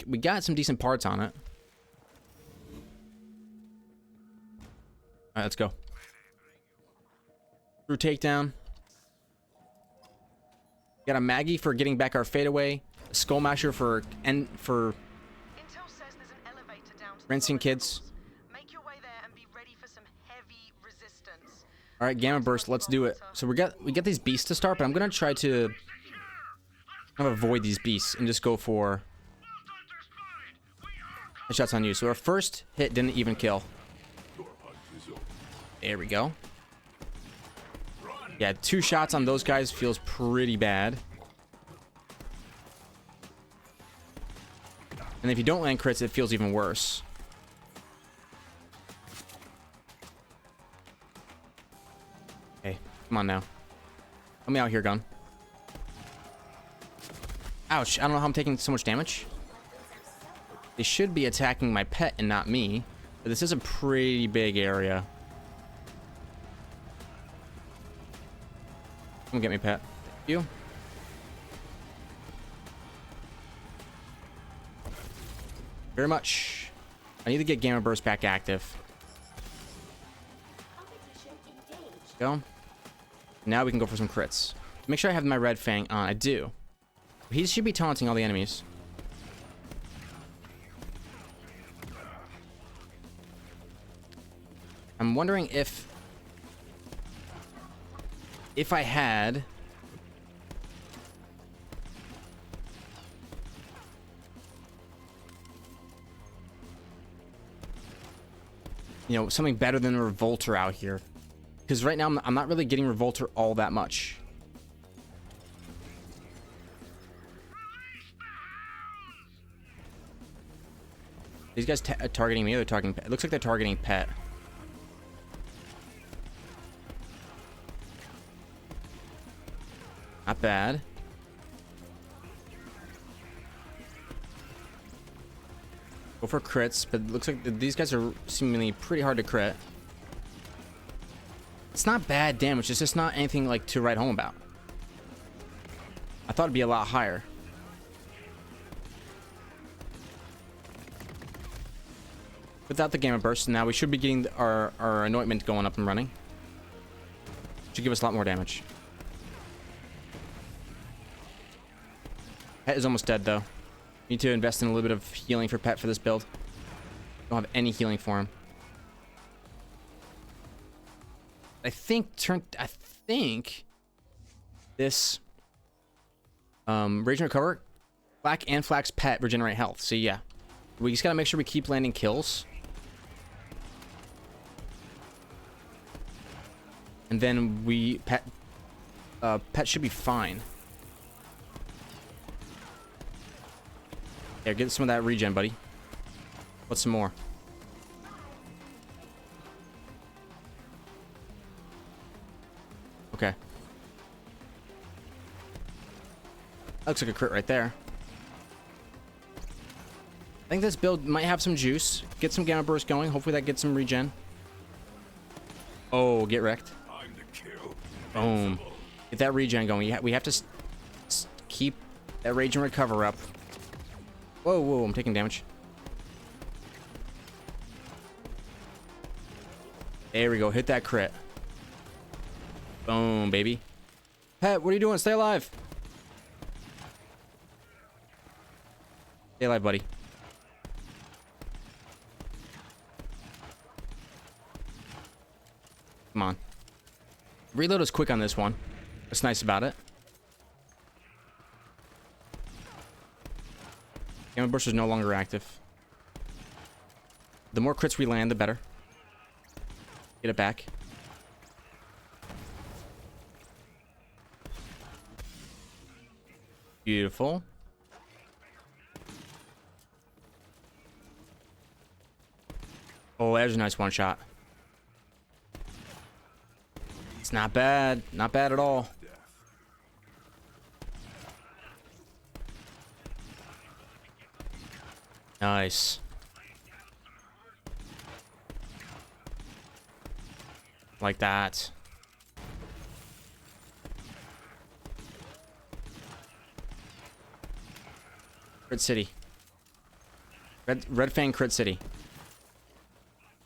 We got some decent parts on it. Alright, let's go. Through takedown. Got a Maggie for getting back our fadeaway. A Skull Masher for rinsing kids. Make your way there and be ready for some heavy resistance. Alright, Gamma Burst, let's do it. So we got these beasts to start, but I'm gonna try to kind of avoid these beasts and just go for shots on you. So our first hit didn't even kill. There we go. Yeah, 2 shots on those guys feels pretty bad. And if you don't land crits, it feels even worse. Okay, come on now. Help me out here, gun. Ouch, I don't know how I'm taking so much damage. They should be attacking my pet and not me. But this is a pretty big area. Come get me, pet. Thank you. Very much. I need to get Gamma Burst back active. Go. Now we can go for some crits. Make sure I have my Red Fang on. I do. He should be taunting all the enemies. I'm wondering if I had something better than a Revolter out here, because right now I'm not really getting Revolter all that much. These guys targeting me, or they're targeting pet? It looks like they're targeting pet. Not bad. Go for crits, but it looks like these guys are seemingly pretty hard to crit. It's not bad damage, it's just not anything like to write home about. I thought it'd be a lot higher. Without the Gamma Burst, now we should be getting our anointment going up and running. Should give us a lot more damage. Pet is almost dead, though. Need to invest in a little bit of healing for Pet for this build. Don't have any healing for him. I think this Rage and Recover, Flak and Flak's Pet regenerate health. So yeah, we just gotta make sure we keep landing kills, and then Pet should be fine. Yeah, get some of that regen, buddy. What's some more? Okay. That looks like a crit right there. I think this build might have some juice. Get some Gamma Burst going. Hopefully that gets some regen. Oh, get wrecked. Boom. Get that regen going. We have to keep that Rage and Recover up. Whoa, whoa, I'm taking damage. There we go. Hit that crit. Boom, baby. Pet, what are you doing? Stay alive. Stay alive, buddy. Come on. Reload is quick on this one. What's nice about it. Gamma Burst is no longer active. The more crits we land, the better. Get it back. Beautiful. Oh, there's a nice one shot. It's not bad. Not bad at all. Nice. Like that. Crit City. Red Fang Crit City.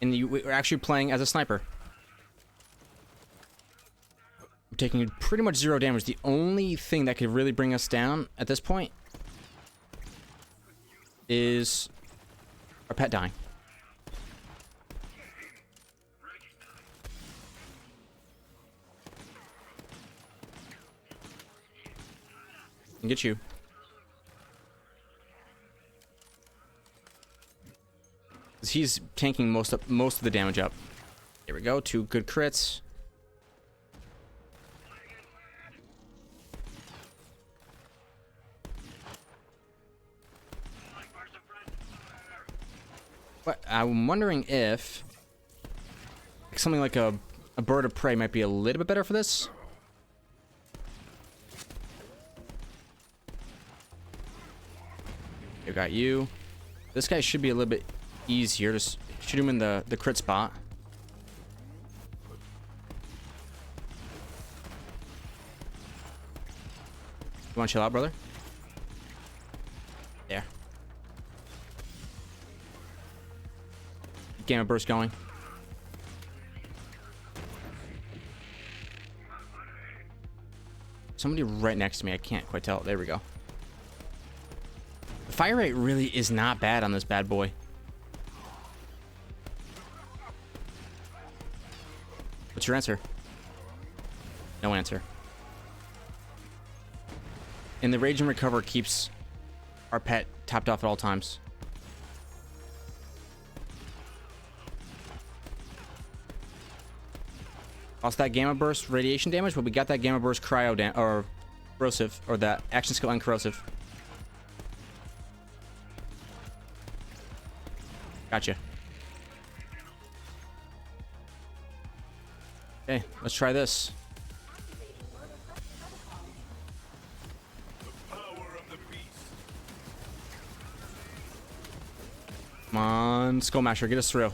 And we're actually playing as a sniper. We're taking pretty much 0 damage. The only thing that could really bring us down at this point is our Pet dying. Can get you. He's tanking most of the damage up. There we go. 2 good crits. But I'm wondering if something like a bird of prey might be a little bit better for this. I got you. This guy should be a little bit easier. Just shoot him in the crit spot. You want to chill out, brother? There. Gamma Burst going. Somebody right next to me. I can't quite tell. There we go. The fire rate really is not bad on this bad boy. What's your answer? No answer. And the Rage and Recover keeps our Pet topped off at all times. Lost that Gamma Burst radiation damage, but we got that Gamma Burst cryo or corrosive, or that action skill and corrosive. Gotcha. Okay, let's try this. Come on, Skullmasher, get us through.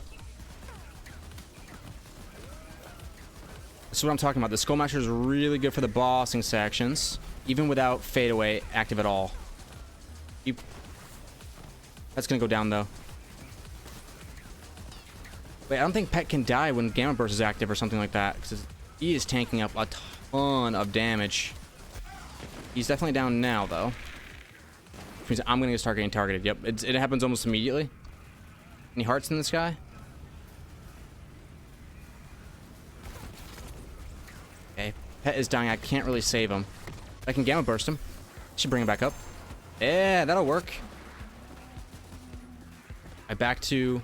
This is what I'm talking about. The Skullmasher is really good for the bossing sections, even without fadeaway active at all. That's gonna go down though. Wait, I don't think Pet can die when Gamma Burst is active or something like that, because he is tanking up a ton of damage. He's definitely down now, though. which means I'm gonna start getting targeted. Yep, it happens almost immediately. Any hearts in this guy? Okay, pet is dying. I can't really save him. I can gamma burst him. Should bring him back up. Yeah, that'll work. I back to...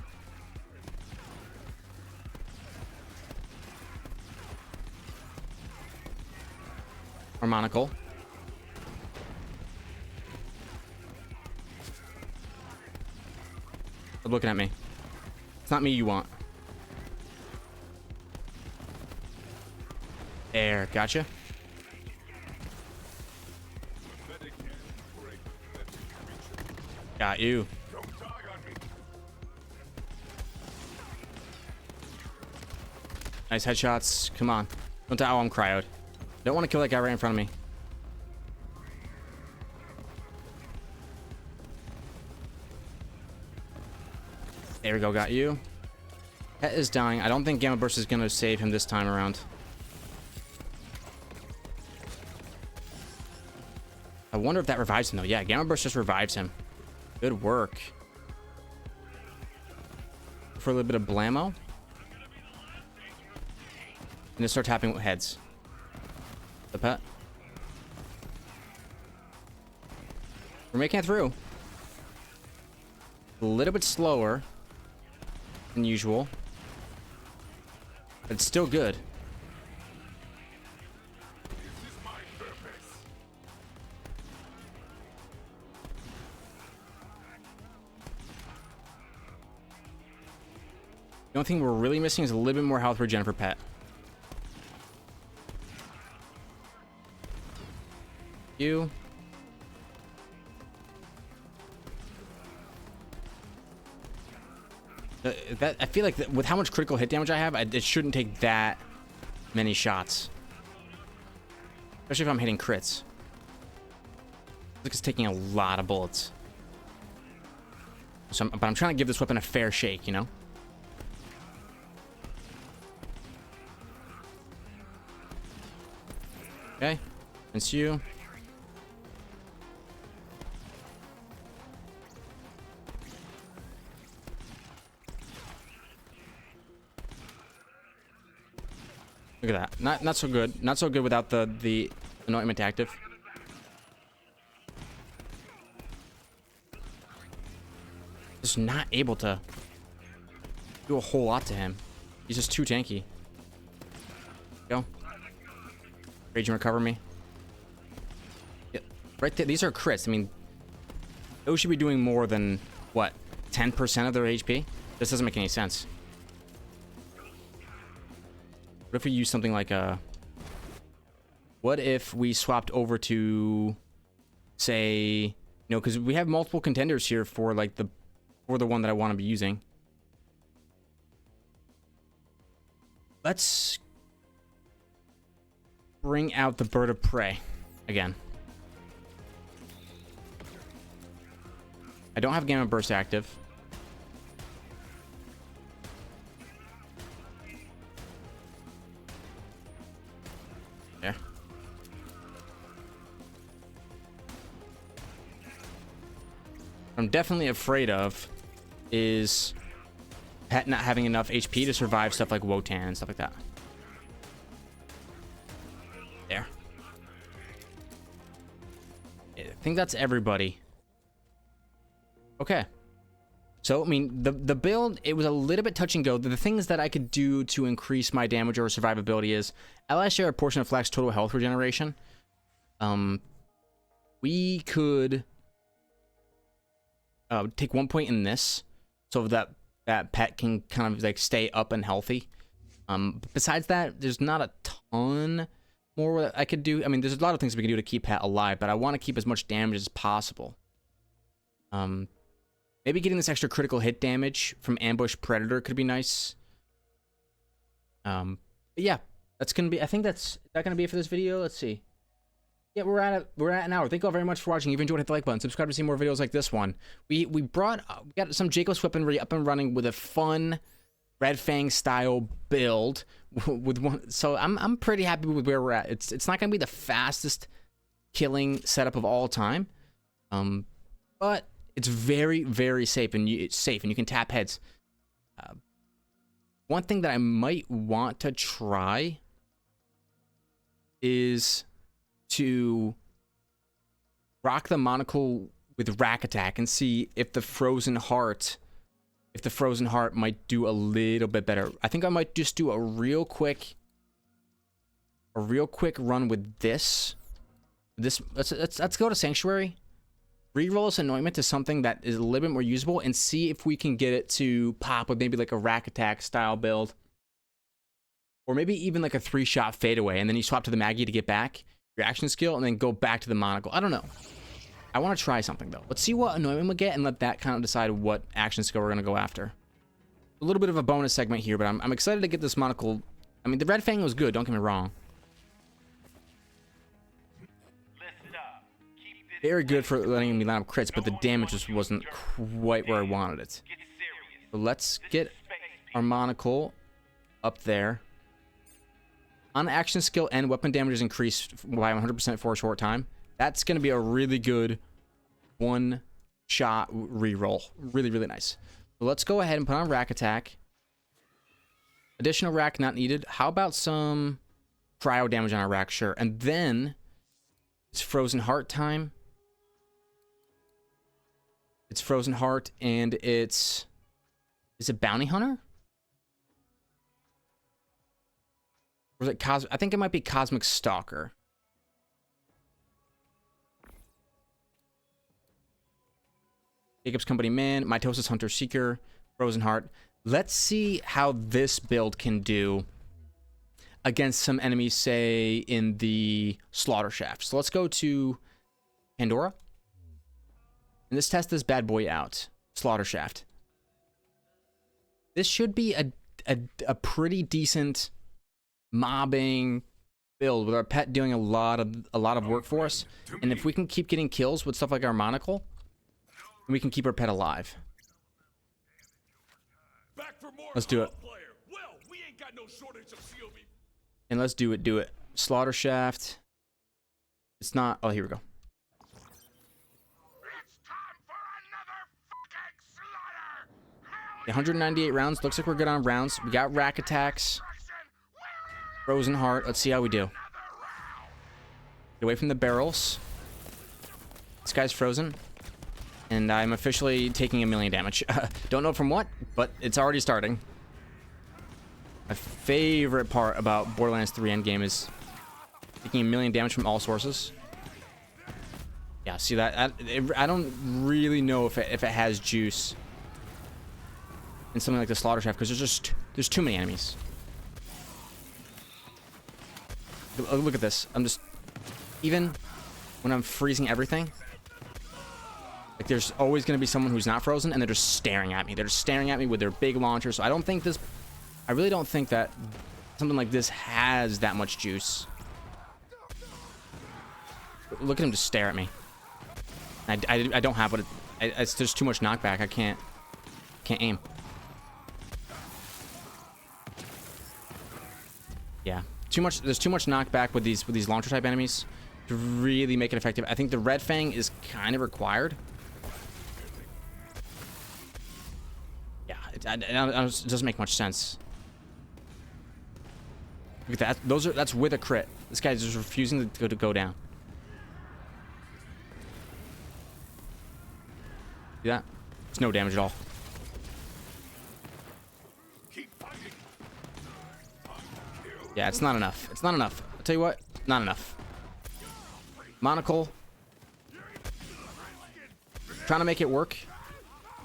our Monacle. Stop looking at me. It's not me you want. There, gotcha. Got you. Nice headshots. Come on. Don't die. Oh, I'm cryoed. Don't want to kill that guy right in front of me. There we go. Got you. Pet is dying. I don't think Gamma Burst is going to save him this time around. I wonder if that revives him, though. Yeah, Gamma Burst just revives him. Good work. For a little bit of blammo. And just start tapping with heads. The pet. We're making it through. A little bit slower than usual. But it's still good. The only thing we're really missing is a little bit more health regen for pet. You. I feel like with how much critical hit damage I have, it shouldn't take that many shots. Especially if I'm hitting crits. Look, it's taking a lot of bullets. So but I'm trying to give this weapon a fair shake, you know? Okay. Rinse you. Look at that. Not so good. Not so good without the anointment active. Just not able to do a whole lot to him. He's just too tanky. Go. Rage and recover me. Yeah, right there. These are crits. I mean, those should be doing more than what? 10% of their HP? This doesn't make any sense. What if we use something like a... What if we swapped over to, say, you know, because we have multiple contenders here for like the one that I want to be using. Let's bring out the bird of prey again. I don't have Gamma Burst active. There. What I'm definitely afraid of is Pet not having enough HP to survive stuff like Wotan and stuff like that. There. I think that's everybody. Okay. So, I mean, the build, it was a little bit touch and go. The things that I could do to increase my damage or survivability is allies share a portion of Flak's total health regeneration. We could take 1 point in this so that pet can kind of like stay up and healthy. Besides that, there's not a ton more that I could do. I mean, there's a lot of things we can do to keep pet alive, but I want to keep as much damage as possible. Maybe getting this extra critical hit damage from Ambush Predator could be nice. But yeah, that's gonna be. I think that's gonna be it for this video. Let's see. Yeah, we're at an hour. Thank you all very much for watching. If you enjoyed, hit the like button. Subscribe to see more videos like this one. We got some Jakobs weaponry up and running with a fun Red Fang style build with one. So I'm pretty happy with where we're at. It's not gonna be the fastest killing setup of all time. but it's very, very safe, and it's safe, and you can tap heads. One thing that I might want to try is to rock the Monacle with Rack Attack and see if the Frozen Heart might do a little bit better. I think I might just do a real quick run with this. Let's go to Sanctuary. Reroll this Anointment to something that is a little bit more usable and see if we can get it to pop with maybe like a Rack Attack style build. Or maybe even like a 3-shot fadeaway, and then you swap to the Maggie to get back your action skill and then go back to the Monacle. I don't know. I want to try something though. Let's see what Anointment we get and let that kind of decide what action skill we're going to go after. A little bit of a bonus segment here, but I'm excited to get this Monacle. I mean, the Red Fang was good, don't get me wrong. Very good for letting me line up crits, but the damage just wasn't quite where I wanted it. So let's get our Monacle up there. On action skill and weapon damage is increased by 100% for a short time. That's going to be a really good one-shot reroll. Really, really nice. So let's go ahead and put on Rack Attack. Additional rack not needed. How about some cryo damage on our rack? Sure. And then it's Frozen Heart time. It's Frozen Heart, and it's... Is it Bounty Hunter? Or is it Cosmic? I think it might be Cosmic Stalker. Jakobs Company Man, Mitosis Hunter Seeker, Frozen Heart. Let's see how this build can do against some enemies, say, in the Slaughter Shaft. So let's go to Pandora. And let's test this bad boy out. Slaughter Shaft. This should be a pretty decent mobbing build with our pet doing a lot of work for us. And if we can keep getting kills with stuff like our Monacle, we can keep our pet alive. Let's do it. And let's do it. Slaughter Shaft. It's not... Oh, here we go. 198 rounds. Looks like we're good on rounds. We got rack attacks. Frozen Heart. Let's see how we do. Get away from the barrels. This guy's frozen. And I'm officially taking 1,000,000 damage. Don't know from what, but it's already starting. My favorite part about Borderlands 3 Endgame is taking 1,000,000 damage from all sources. Yeah, see that? I don't really know if it has juice in something like the Slaughter Shaft, because there's too many enemies. Look at this. I'm just... Even when I'm freezing everything, like, there's always going to be someone who's not frozen, and they're just staring at me. They're just staring at me with their big launcher. So I don't think this... I really don't think that something like this has that much juice. Look at him just stare at me. I don't have what it... there's too much knockback. I can't aim. Yeah. There's too much knockback with these launcher type enemies to really make it effective. I think the Red Fang is kind of required. Yeah, it doesn't make much sense. Look at that. That's with a crit. This guy's just refusing to go down. See that? It's no damage at all. Yeah, it's not enough. It's not enough. I'll tell you what, not enough. Monacle. Trying to make it work.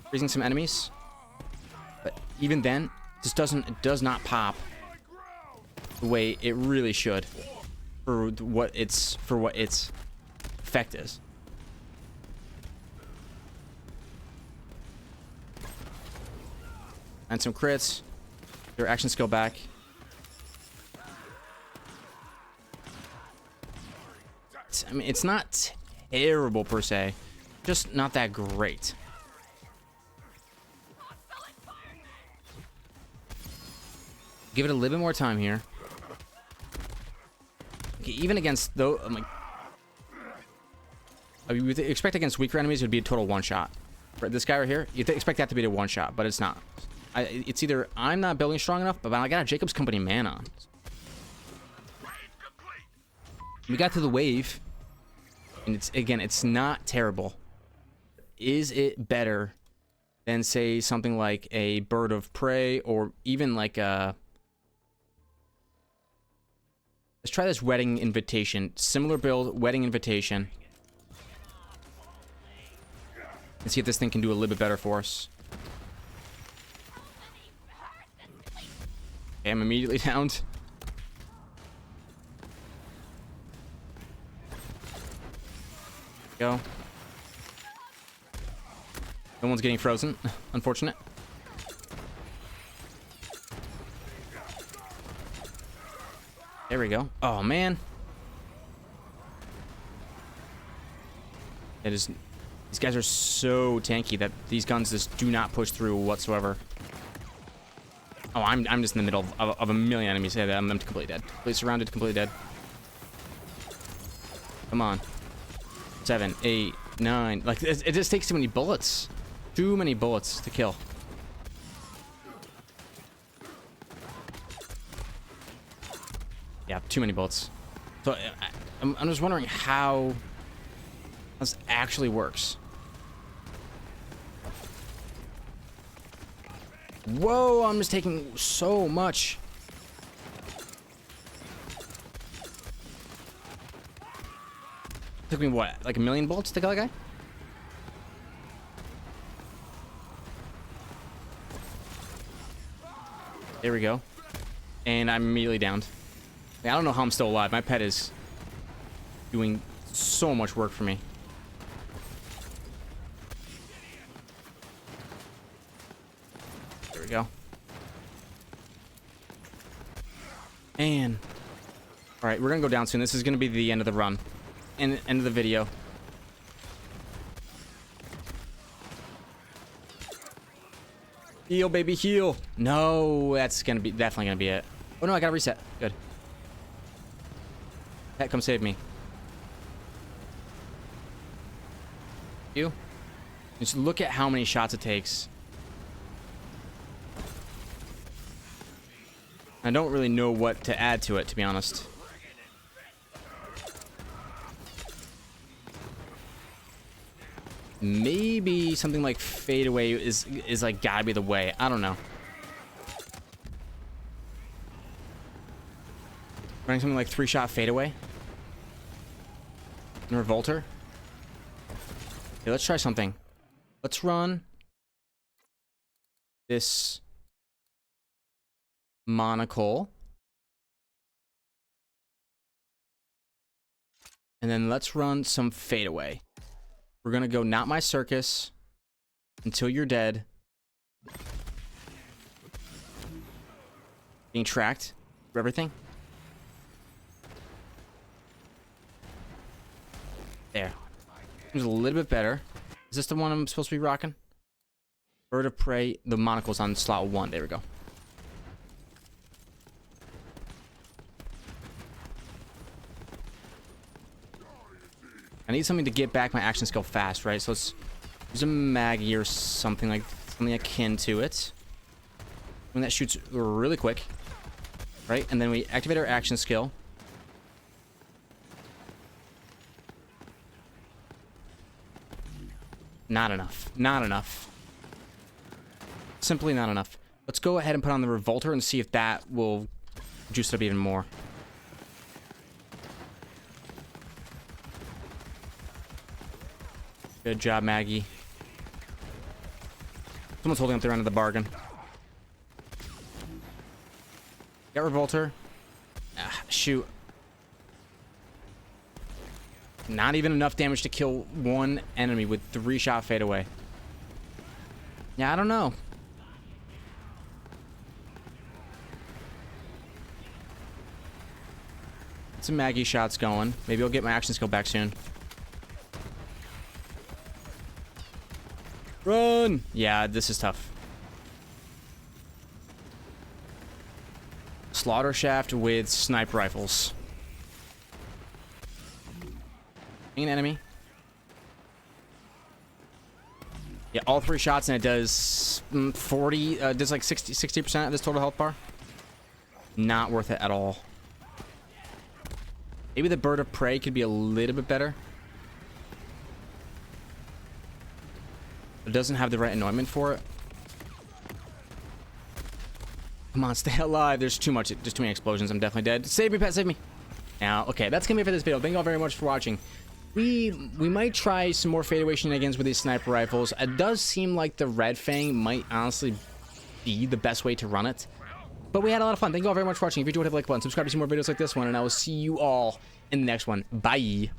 Freezing some enemies. But even then, it does not pop the way it really should for what its effect is. And some crits. Your action skill back. I mean, it's not terrible per se, just not that great. Give it a little bit more time here. Okay, even against though, You would expect against weaker enemies it would be a total one-shot. For this guy right here, you'd expect that to be a one-shot, but it's not. It's either I'm not building strong enough, but I got a Jakobs Company man on. We got to the wave, and it's not terrible. Is it better than, say, something like a Bird of Prey, or even like a... Let's try this Wedding Invitation. Similar build, Wedding Invitation. Let's see if this thing can do a little bit better for us. Okay, I'm immediately downed. Go. No one's getting frozen. Unfortunate. There we go. Oh, man. It is... These guys are so tanky that these guns just do not push through whatsoever. Oh, I'm just in the middle of a million enemies. Yeah, I'm completely dead. Completely surrounded, completely dead. Come on. 7, 8, 9. Like, it just takes too many bullets. Too many bullets to kill. Yeah, too many bullets. So I'm just wondering how this actually works. Whoa, I'm just taking so much. Took me what, like a million bullets to kill that guy? There we go. And I'm immediately downed. I don't know how I'm still alive. My pet is doing so much work for me. There we go. And all right, we're gonna go down soon. This is gonna be the end of the run and end of the video. Heal, baby, heal. No, that's gonna be definitely gonna be it. Oh no, I gotta reset. Good. Pet, come save me. You. Just look at how many shots it takes. I don't really know what to add to it, to be honest. Maybe something like fade away is like gotta be the way. I don't know. Running something like 3-shot fade away. And Revolter. Okay, let's try something. Let's run this Monacle. And then let's run some fade away. We're gonna go Not My Circus until you're dead. Being tracked for everything. There. Seems a little bit better. Is this the one I'm supposed to be rocking? Bird of Prey. The Monocle's on slot 1. There we go. I need something to get back my action skill fast, right? So let's use a Maggie or something akin to it. When that shoots really quick, right? And then we activate our action skill. Not enough. Not enough. Simply not enough. Let's go ahead and put on the Revolter and see if that will juice it up even more. Good job, Maggie. Someone's holding up their end of the bargain. Got Revolter. Ah, shoot. Not even enough damage to kill one enemy with 3-shot fade away. Yeah, I don't know. Some Maggie shots going. Maybe I'll get my action skill back soon. Run! Yeah, this is tough. Slaughter shaft with sniper rifles. An enemy. Yeah, all 3 shots, and it does 40, does like 60% of this total health bar. Not worth it at all. Maybe the bird of prey could be a little bit better. It doesn't have the right anointment for it. Come on, stay alive. There's too much. There's too many explosions. I'm definitely dead. Save me, pet. Save me. Now, okay, that's gonna be it for this video. Thank you all very much for watching. We might try some more fadeaway shenanigans with these sniper rifles. It does seem like the Red Fang might honestly be the best way to run it. But we had a lot of fun. Thank you all very much for watching. If you enjoyed, hit the like button, subscribe to see more videos like this one, and I will see you all in the next one. Bye.